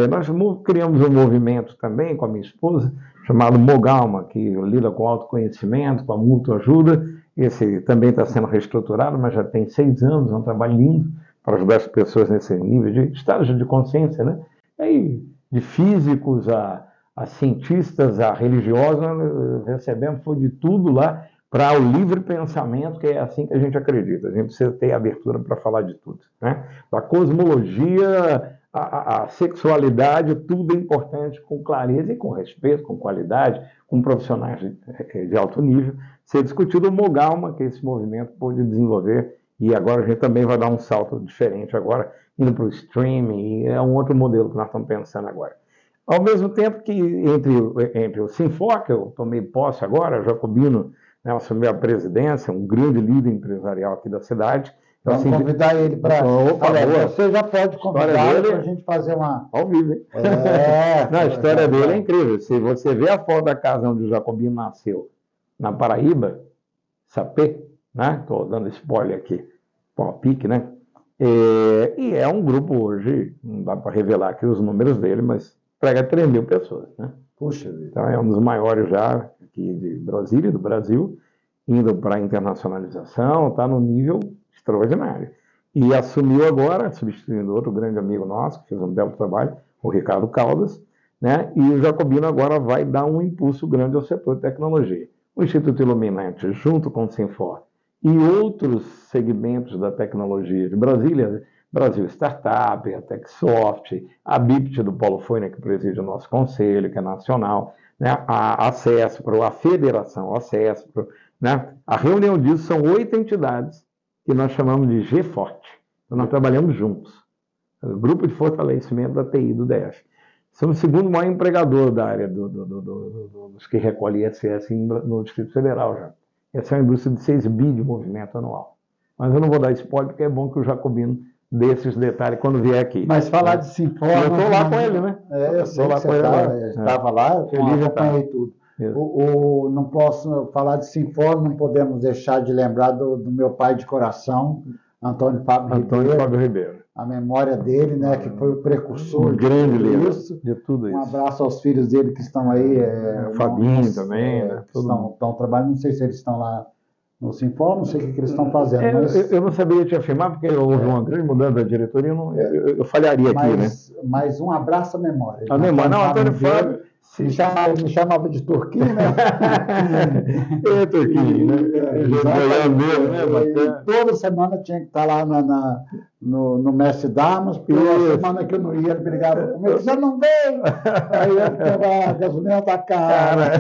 Nós criamos um movimento também com a minha esposa, chamado Mogalma, que lida com autoconhecimento, com a mútua ajuda. Esse também está sendo reestruturado, mas já tem 6 anos, é um trabalho lindo para ajudar as pessoas nesse nível de estágio de consciência, né? Aí, de físicos a cientistas, a religiosos, nós recebemos, foi de tudo lá, para o livre pensamento, que é assim que a gente acredita. A gente precisa ter abertura para falar de tudo, né? Da cosmologia, a sexualidade, tudo é importante, com clareza e com respeito, com qualidade, com profissionais de alto nível, ser discutido o Mogalma, que esse movimento pôde desenvolver, e agora a gente também vai dar um salto diferente agora, indo para o streaming, e é um outro modelo que nós estamos pensando agora. Ao mesmo tempo que entre o Sinfor, que eu tomei posse agora, Jacobino, né, assumir a presidência, um grande líder empresarial aqui da cidade. Vamos convidar ele para... Você já pode convidar ele para a gente fazer uma... Ao vivo, hein? Não, a história dele é incrível. Se você vê a foto da casa onde o Jacobino nasceu, na Paraíba, Sapê, né? Estou dando spoiler aqui. PIC, né? E é um grupo hoje, não dá para revelar aqui os números dele, mas prega 3 mil pessoas, né? Puxa vida. Então é um dos maiores já aqui de Brasília, do Brasil, indo para a internacionalização, está no nível extraordinário. E assumiu agora, substituindo outro grande amigo nosso, que fez um belo trabalho, o Ricardo Caldas, né? E o Jacobino agora vai dar um impulso grande ao setor de tecnologia. O Instituto Iluminati, junto com o Sinfor e outros segmentos da tecnologia de Brasília, Brasil Startup, a TechSoft, a BIPT do Paulo Foina, que preside o nosso conselho, que é nacional, né? A Acespro, a Federação Acespro, né? A reunião disso são 8 entidades que nós chamamos de GFORT. Então, nós trabalhamos juntos. O Grupo de Fortalecimento da TI do DF. Somos o segundo maior empregador da área dos que recolhem ISS no Distrito Federal já. Essa é uma indústria de 6 bi de movimento anual. Mas eu não vou dar spoiler, porque é bom que o Jacobino dê esses detalhes quando vier aqui. Mas falar de Sinfor... Eu estou lá com ele, né? Eu sei que você estava lá, eu acompanhei tudo. Não posso falar de Sinfor, não podemos deixar de lembrar do meu pai de coração, Antônio Fábio Ribeiro. A memória dele, né, que foi o precursor grande de tudo isso. Um abraço aos filhos dele que estão aí. O Fabinho também, né? Estão trabalhando, não sei se eles estão lá no Sinfor, não sei o que eles estão fazendo. Mas... Eu não saberia te afirmar, porque houve uma grande mudança da diretoria, eu falharia aqui, né? Mas um abraço à memória. A memória, não, Antônio Fábio... Me chamava de Turquinho, né? Turquinho, né? Toda semana tinha que estar lá no Mestre Damas, porque a semana que eu não ia, ele brigava comigo, você não veio! Aí eu ficava, a gasolina tá cara.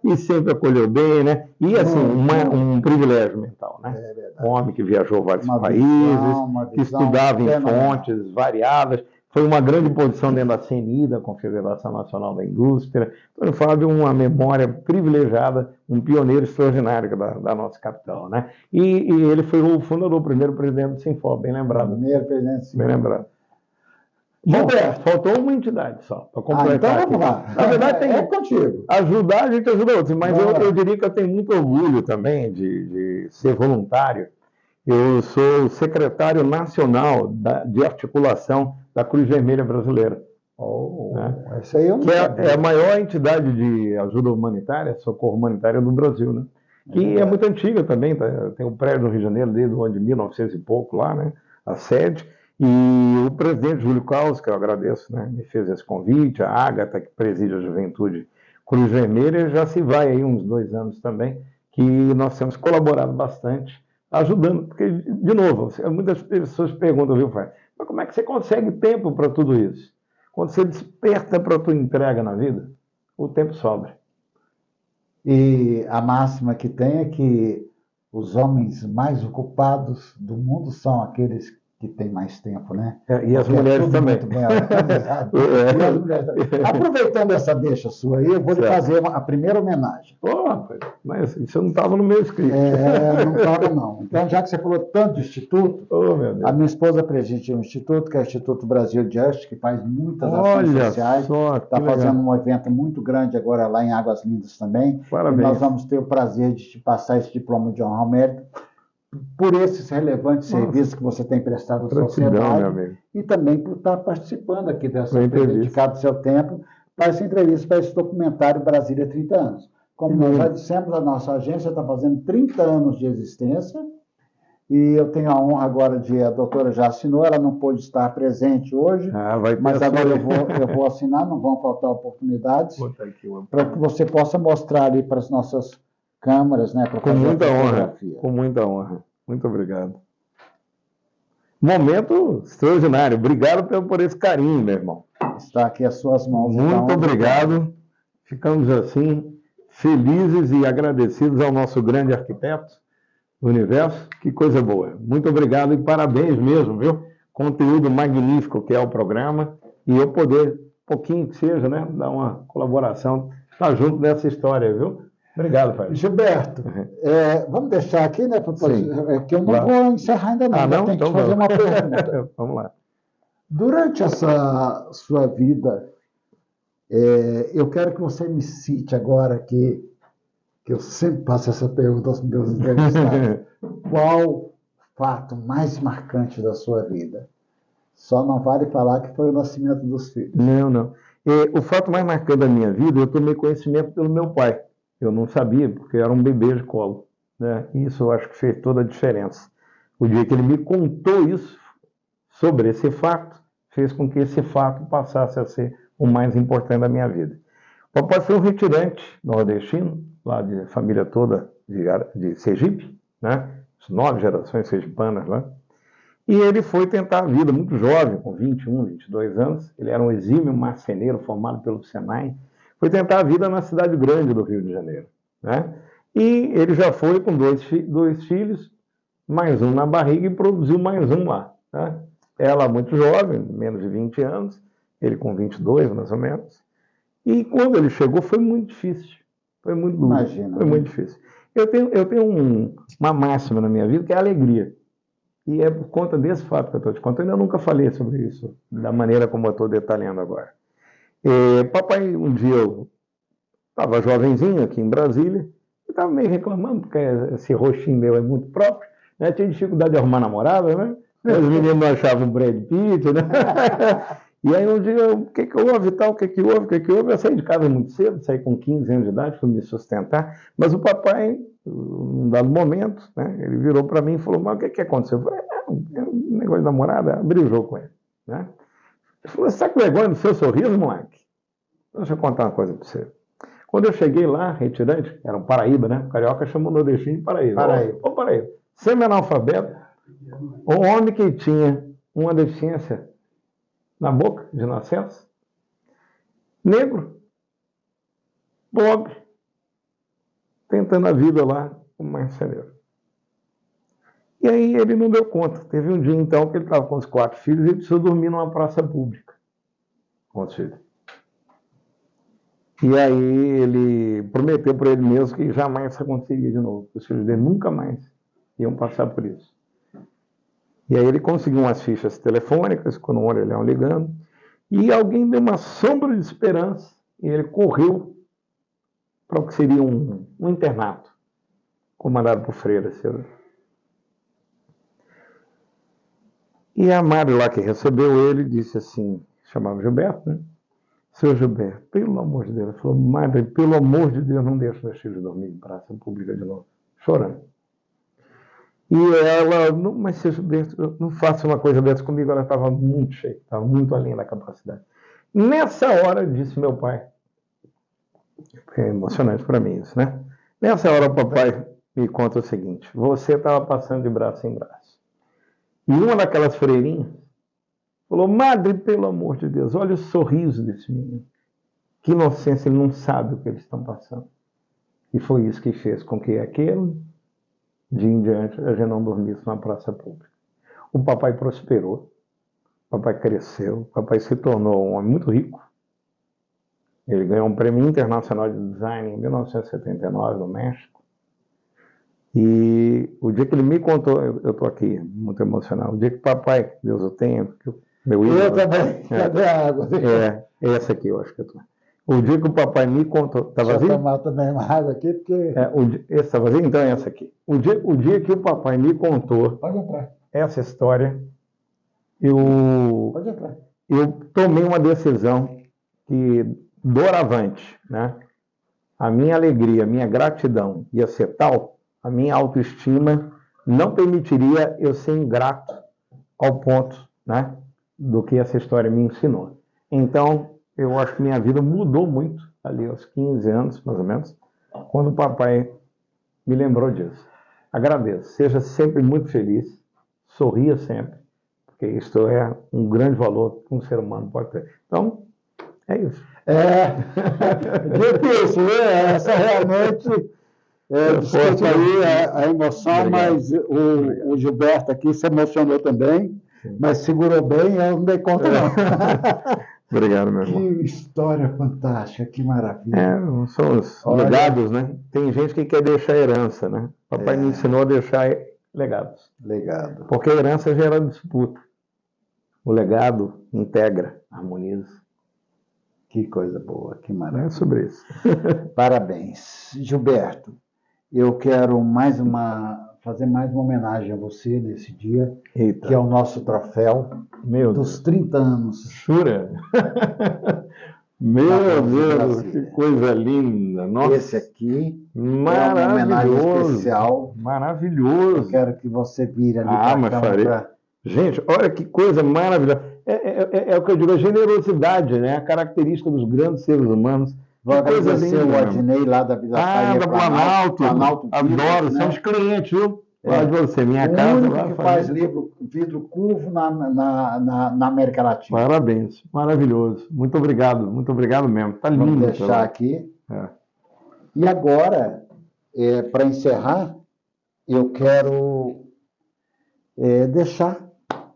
E sempre acolheu bem, né? E assim, um privilégio mental, né? Um homem que viajou vários países, que estudava em fontes variadas. Foi uma grande posição dentro da CNI, da Confederação Nacional da Indústria. Antônio Fábio, uma memória privilegiada, um pioneiro extraordinário da nossa capital, né? E ele foi o fundador, o primeiro presidente do Sinfor, bem lembrado. Primeiro presidente do Sinfor. Bem lembrado. Bom, faltou uma entidade só, para completar. Então vamos lá. Na verdade, tem contigo. Ajudar, a gente ajuda outros, mas eu diria que eu tenho muito orgulho também de ser voluntário. Eu sou o secretário nacional de articulação da Cruz Vermelha Brasileira. Né? Essa aí que é a maior entidade de ajuda humanitária, socorro humanitário do Brasil, né? Que é muito antiga também, tem um prédio no Rio de Janeiro desde o ano de 1900 e pouco lá, né? A sede. E o presidente Júlio Carlos, que eu agradeço, né? Me fez esse convite, a Ágata, que preside a Juventude Cruz Vermelha, já se vai aí uns 2 anos também, que nós temos colaborado bastante, ajudando, porque, de novo, muitas pessoas perguntam, viu, pai, mas como é que você consegue tempo para tudo isso? Quando você desperta para a tua entrega na vida, o tempo sobra. E a máxima que tem é que os homens mais ocupados do mundo são aqueles que têm mais tempo, né? E as mulheres também. Aproveitando essa deixa sua aí, eu vou lhe fazer a primeira homenagem. Mas isso não estava no meu script. Não estava, não. Então, já que você falou tanto de instituto, a minha esposa preside um instituto, que é o Instituto Brasil Just, que faz muitas ações sociais. Está fazendo um evento muito grande agora lá em Águas Lindas também. Parabéns. E nós vamos ter o prazer de te passar esse diploma de honra ao mérito por esses relevantes serviços que você tem prestado à sociedade e também por estar participando aqui dessa entrevista, dedicado seu tempo para essa entrevista, para esse documentário Brasília 30 anos. Como nós já dissemos, a nossa agência está fazendo 30 anos de existência e eu tenho a honra agora a doutora já assinou, ela não pôde estar presente hoje, mas agora eu vou assinar, não vão faltar oportunidades para que você possa mostrar ali para as nossas câmaras, né? Com muita honra. Com muita honra. Muito obrigado. Momento extraordinário. Obrigado por esse carinho, meu irmão. Está aqui às suas mãos. Muito obrigado. Ficamos assim, felizes e agradecidos ao nosso grande arquiteto do universo. Que coisa boa. Muito obrigado e parabéns mesmo, viu? Conteúdo magnífico que é o programa. E eu poder, pouquinho que seja, né? Dar uma colaboração, estar junto nessa história, viu? Obrigado, pai. Gilberto, vamos deixar aqui, né? Que eu não vou encerrar ainda não. Não? Tenho que fazer uma pergunta. Vamos lá. Durante essa sua vida, eu quero que você me cite agora que eu sempre faço essa pergunta aos meus entrevistados. Qual fato mais marcante da sua vida? Só não vale falar que foi o nascimento dos filhos. Não, não. O fato mais marcante da minha vida, eu tomei conhecimento pelo meu pai. Eu não sabia, porque eu era um bebê de colo, né? Isso eu acho que fez toda a diferença. O dia que ele me contou isso, sobre esse fato, fez com que esse fato passasse a ser o mais importante da minha vida. O papai foi um retirante nordestino, lá de família toda de Sergipe, né? 9 gerações sergipanas lá. E ele foi tentar a vida muito jovem, com 21, 22 anos. Ele era um exímio marceneiro formado pelo Senai. Foi tentar a vida na cidade grande do Rio de Janeiro, né? E ele já foi com dois filhos, mais um na barriga, e produziu mais um lá, né? Ela muito jovem, menos de 20 anos, ele com 22, mais ou menos. E quando ele chegou, foi muito difícil. Foi muito duro. Imagina, foi muito difícil. Eu tenho uma máxima na minha vida, que é a alegria. E é por conta desse fato que eu estou te contando. Eu nunca falei sobre isso, da maneira como eu estou detalhando agora. Papai, um dia eu estava jovenzinho aqui em Brasília, e estava meio reclamando, porque esse rostinho meu é muito próprio, né? Tinha dificuldade de arrumar namorada, né? Os meninos não achavam Brad Pitt, né? E aí um dia, o que houve e tal, o que houve? Eu saí de casa muito cedo, saí com 15 anos de idade, fui me sustentar, mas o papai, num dado momento, né, ele virou para mim e falou, mas o que aconteceu? Eu falei, um negócio de namorada, abri o jogo com ele, né? Ele falou, você está com vergonha do seu sorriso, moleque? Deixa eu contar uma coisa para você. Quando eu cheguei lá, retirante, era um Paraíba, né? O carioca chama o nordestino de Paraíba. Paraíba. Semi-analfabeto, um homem que tinha uma deficiência na boca, de nascença, negro, pobre, tentando a vida lá como marceneiro. E aí ele não deu conta. Teve um dia, então, que ele estava com os 4 filhos e ele precisou dormir numa praça pública com os filhos. E aí ele prometeu para ele mesmo que jamais isso aconteceria de novo. Os filhos dele nunca mais iam passar por isso. E aí ele conseguiu umas fichas telefônicas, quando um orelhão ligando, e alguém deu uma sombra de esperança, e ele correu para o que seria um internato, comandado por freiras. E a Mari lá que recebeu ele disse assim, chamava Gilberto, né? Seu Gilberto, pelo amor de Deus. Ele falou, Mari, pelo amor de Deus, não deixe meus filhos dormir em praça pública de novo. Chorando. E ela, mas seu Gilberto, não faça uma coisa dessa comigo. Ela estava muito cheia, estava muito além da capacidade. Nessa hora, disse meu pai, é emocionante para mim isso, né? Nessa hora o papai me conta o seguinte, você estava passando de braço em braço. E uma daquelas freirinhas falou, Madre, pelo amor de Deus, olha o sorriso desse menino. Que inocência, ele não sabe o que eles estão passando. E foi isso que fez com que aquele dia em diante a gente não dormisse na praça pública. O papai prosperou, o papai cresceu, o papai se tornou um homem muito rico. Ele ganhou um prêmio internacional de design em 1979 no México. E o dia que ele me contou, eu estou aqui muito emocionado, o dia que o papai, Deus o tenha, meu ídolo, eu também, cadê a água? Essa aqui eu acho que eu tô. O dia que o papai me contou, tá vazio? Deixa eu tomar também uma água aqui, porque... Esse tá vazio? Então é essa aqui. O dia que o papai me contou essa história, eu tomei uma decisão que, doravante, né? A minha alegria, a minha gratidão ia ser tal, a minha autoestima não permitiria eu ser ingrato ao ponto, né, do que essa história me ensinou. Então, eu acho que minha vida mudou muito, ali aos 15 anos, mais ou menos, quando o papai me lembrou disso. Agradeço, seja sempre muito feliz, sorria sempre, porque isto é um grande valor que um ser humano pode ter. Então, é isso. Difícil, né? Essa realmente discute aí a emoção, mas o Gilberto aqui se emocionou também, mas segurou bem, eu não dei conta não. Obrigado, meu irmão. Que história fantástica, que maravilha. São os legados, né? Tem gente que quer deixar herança, né? Papai me ensinou a deixar legados. Legado. Porque a herança gera disputa. O legado integra, harmoniza. Que coisa boa, que maravilha. É sobre isso. Parabéns. Gilberto, eu quero fazer mais uma homenagem a você nesse dia, Eita. que é o nosso troféu dos 30 anos. Jura? Meu Deus, que coisa linda. Nossa. Esse aqui maravilhoso, é uma homenagem especial. Maravilhoso. Eu quero que você vire ali mas farei. Gente, olha que coisa maravilhosa. É o que eu digo, a generosidade, né? A característica dos grandes seres humanos. Vou agradecer o Adnei lá da Vila Faria, da Planalto. Adoro, são os clientes, viu? Lá de você, minha casa. O único que faz vidro curvo na América Latina. Parabéns, maravilhoso. Muito obrigado mesmo. Está lindo. Vamos deixar aqui. E agora, para encerrar, eu quero deixar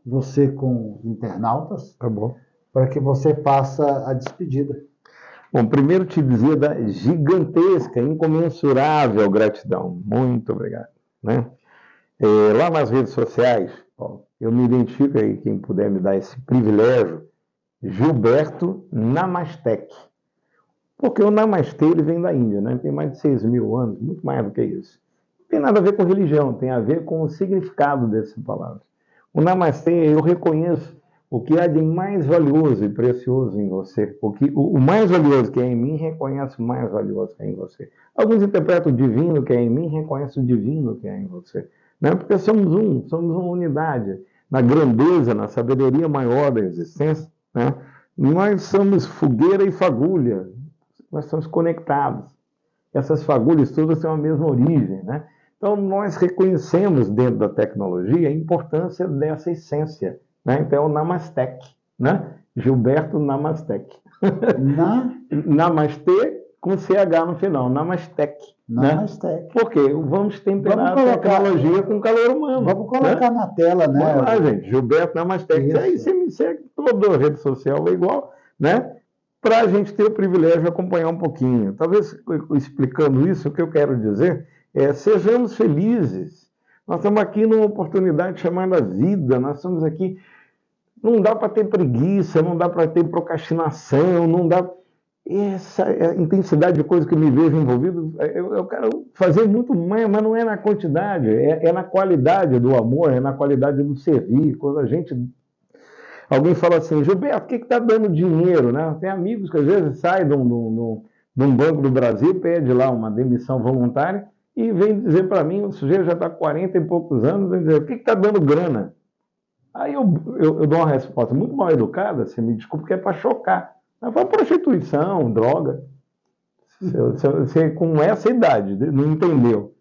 você com os internautas, tá bom, para que você faça a despedida. Bom, primeiro te dizer da gigantesca, incomensurável gratidão. Muito obrigado. Né? Lá nas redes sociais, eu me identifico aí, quem puder me dar esse privilégio, Gilberto Namastec. Porque o Namastê ele vem da Índia, né? Tem mais de 6.000 anos, muito mais do que isso. Não tem nada a ver com religião, tem a ver com o significado dessa palavra. O Namastê, eu reconheço o que há de mais valioso e precioso em você. O mais valioso que é em mim, reconhece o mais valioso que é em você. Alguns interpretam o divino que é em mim, reconhecem o divino que é em você. Né? Porque somos uma unidade. Na grandeza, na sabedoria maior da existência, né? Nós somos fogueira e fagulha. Nós estamos conectados. Essas fagulhas todas têm a mesma origem, né? Então, nós reconhecemos dentro da tecnologia a importância dessa essência, né? Então, é o Namastec, né? Gilberto Namastec. Namastê com CH no final, Namastec. Namastec. Né? Porque vamos temperar a tecnologia com calor humano. Vamos colocar na tela, né? Vamos lá, gente. Gilberto Namastec. Aí você me segue, toda a rede social é igual, né? Para a gente ter o privilégio de acompanhar um pouquinho. Talvez, explicando isso, o que eu quero dizer é, sejamos felizes. Nós estamos aqui numa oportunidade chamada vida, nós estamos aqui, não dá para ter preguiça, não dá para ter procrastinação, não dá... Essa intensidade de coisa que eu me vejo envolvido, eu quero fazer muito mais, mas não é na quantidade, é na qualidade do amor, é na qualidade do servir. Quando a gente... Alguém fala assim, Gilberto, o que está dando dinheiro? Né? Tem amigos que às vezes saem de um banco do Brasil, pede lá uma demissão voluntária e vem dizer para mim, o sujeito já está com 40 e poucos anos, vem dizer, o que está dando grana? Aí eu dou uma resposta muito mal educada, você me desculpa, que é para chocar. Eu falo, prostituição, droga. Você com essa idade não entendeu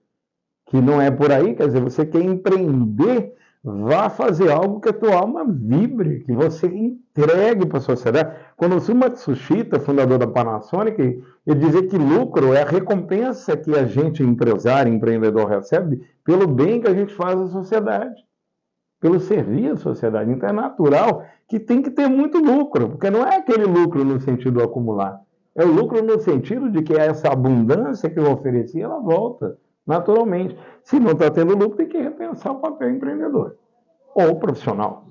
que não é por aí, quer dizer, você quer empreender, vá fazer algo que a tua alma vibre, que você entregue para a sociedade. Quando o Suma Matsushita, fundador da Panasonic, ele dizia que lucro é a recompensa que a gente, empresário, empreendedor, recebe pelo bem que a gente faz à sociedade, pelo servir à sociedade. Então é natural que tem que ter muito lucro, porque não é aquele lucro no sentido de acumular, é o lucro no sentido de que essa abundância que eu ofereci, ela volta naturalmente. Se não está tendo lucro, tem que repensar o papel empreendedor ou profissional.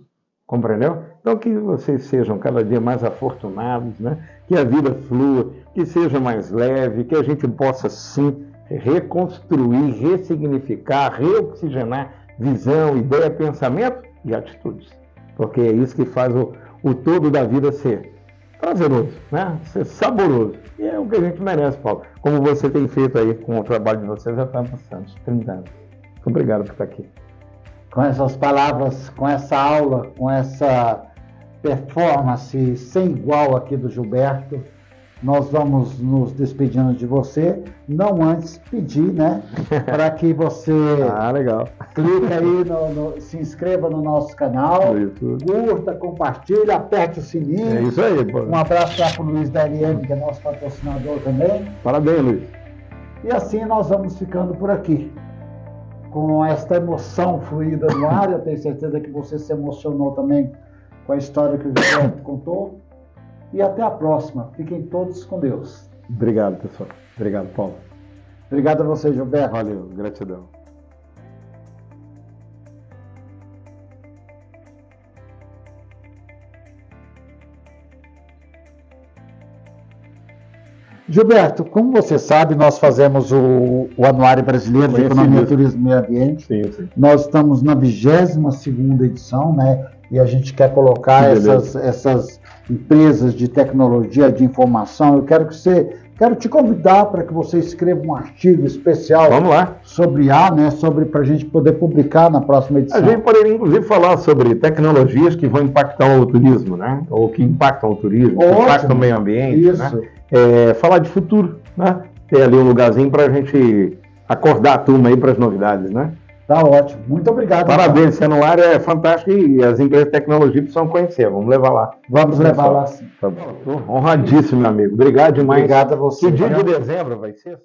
Compreendeu? Então, que vocês sejam cada dia mais afortunados, né? Que a vida flua, que seja mais leve, que a gente possa, sim, reconstruir, ressignificar, reoxigenar visão, ideia, pensamento e atitudes. Porque é isso que faz o todo da vida ser prazeroso, né? Ser saboroso. E é o que a gente merece, Paulo. Como você tem feito aí com o trabalho de vocês há tantos anos, 30 anos. Muito obrigado por estar aqui. Com essas palavras, com essa aula, com essa performance sem igual aqui do Gilberto, nós vamos nos despedindo de você, não antes pedir, né, para que você legal. clique aí, se inscreva no nosso canal, curta, compartilhe, aperte o sininho. É isso aí, pô. Um abraço para o Luiz da LM, que é nosso patrocinador também. Parabéns, Luiz. E assim nós vamos ficando por aqui, com esta emoção fluida no ar. Eu tenho certeza que você se emocionou também com a história que o Gilberto contou. E até a próxima. Fiquem todos com Deus. Obrigado, pessoal. Obrigado, Paulo. Obrigado a você, Gilberto. Valeu, gratidão. Gilberto, como você sabe, nós fazemos o Anuário Brasileiro de Economia, Turismo e Meio Ambiente. Sim. Nós estamos na 22ª edição, né? E a gente quer colocar essas empresas de tecnologia, de informação. Quero te convidar para que você escreva um artigo especial. Vamos lá. Sobre né? Para a gente poder publicar na próxima edição. A gente poderia, inclusive, falar sobre tecnologias que vão impactar o turismo, né? Ou que impactam o turismo, que impactam o meio ambiente. Isso. Né? Falar de futuro, né? Ter ali um lugarzinho para a gente acordar a turma aí para as novidades, né? Tá ótimo. Muito obrigado. Parabéns, esse anuário é fantástico e as empresas de tecnologia precisam conhecer. Vamos levar lá. Vamos levar lá, sim. Tá bom. Honradíssimo, meu amigo. Obrigado demais. Obrigado a você. Que dia de dezembro vai ser?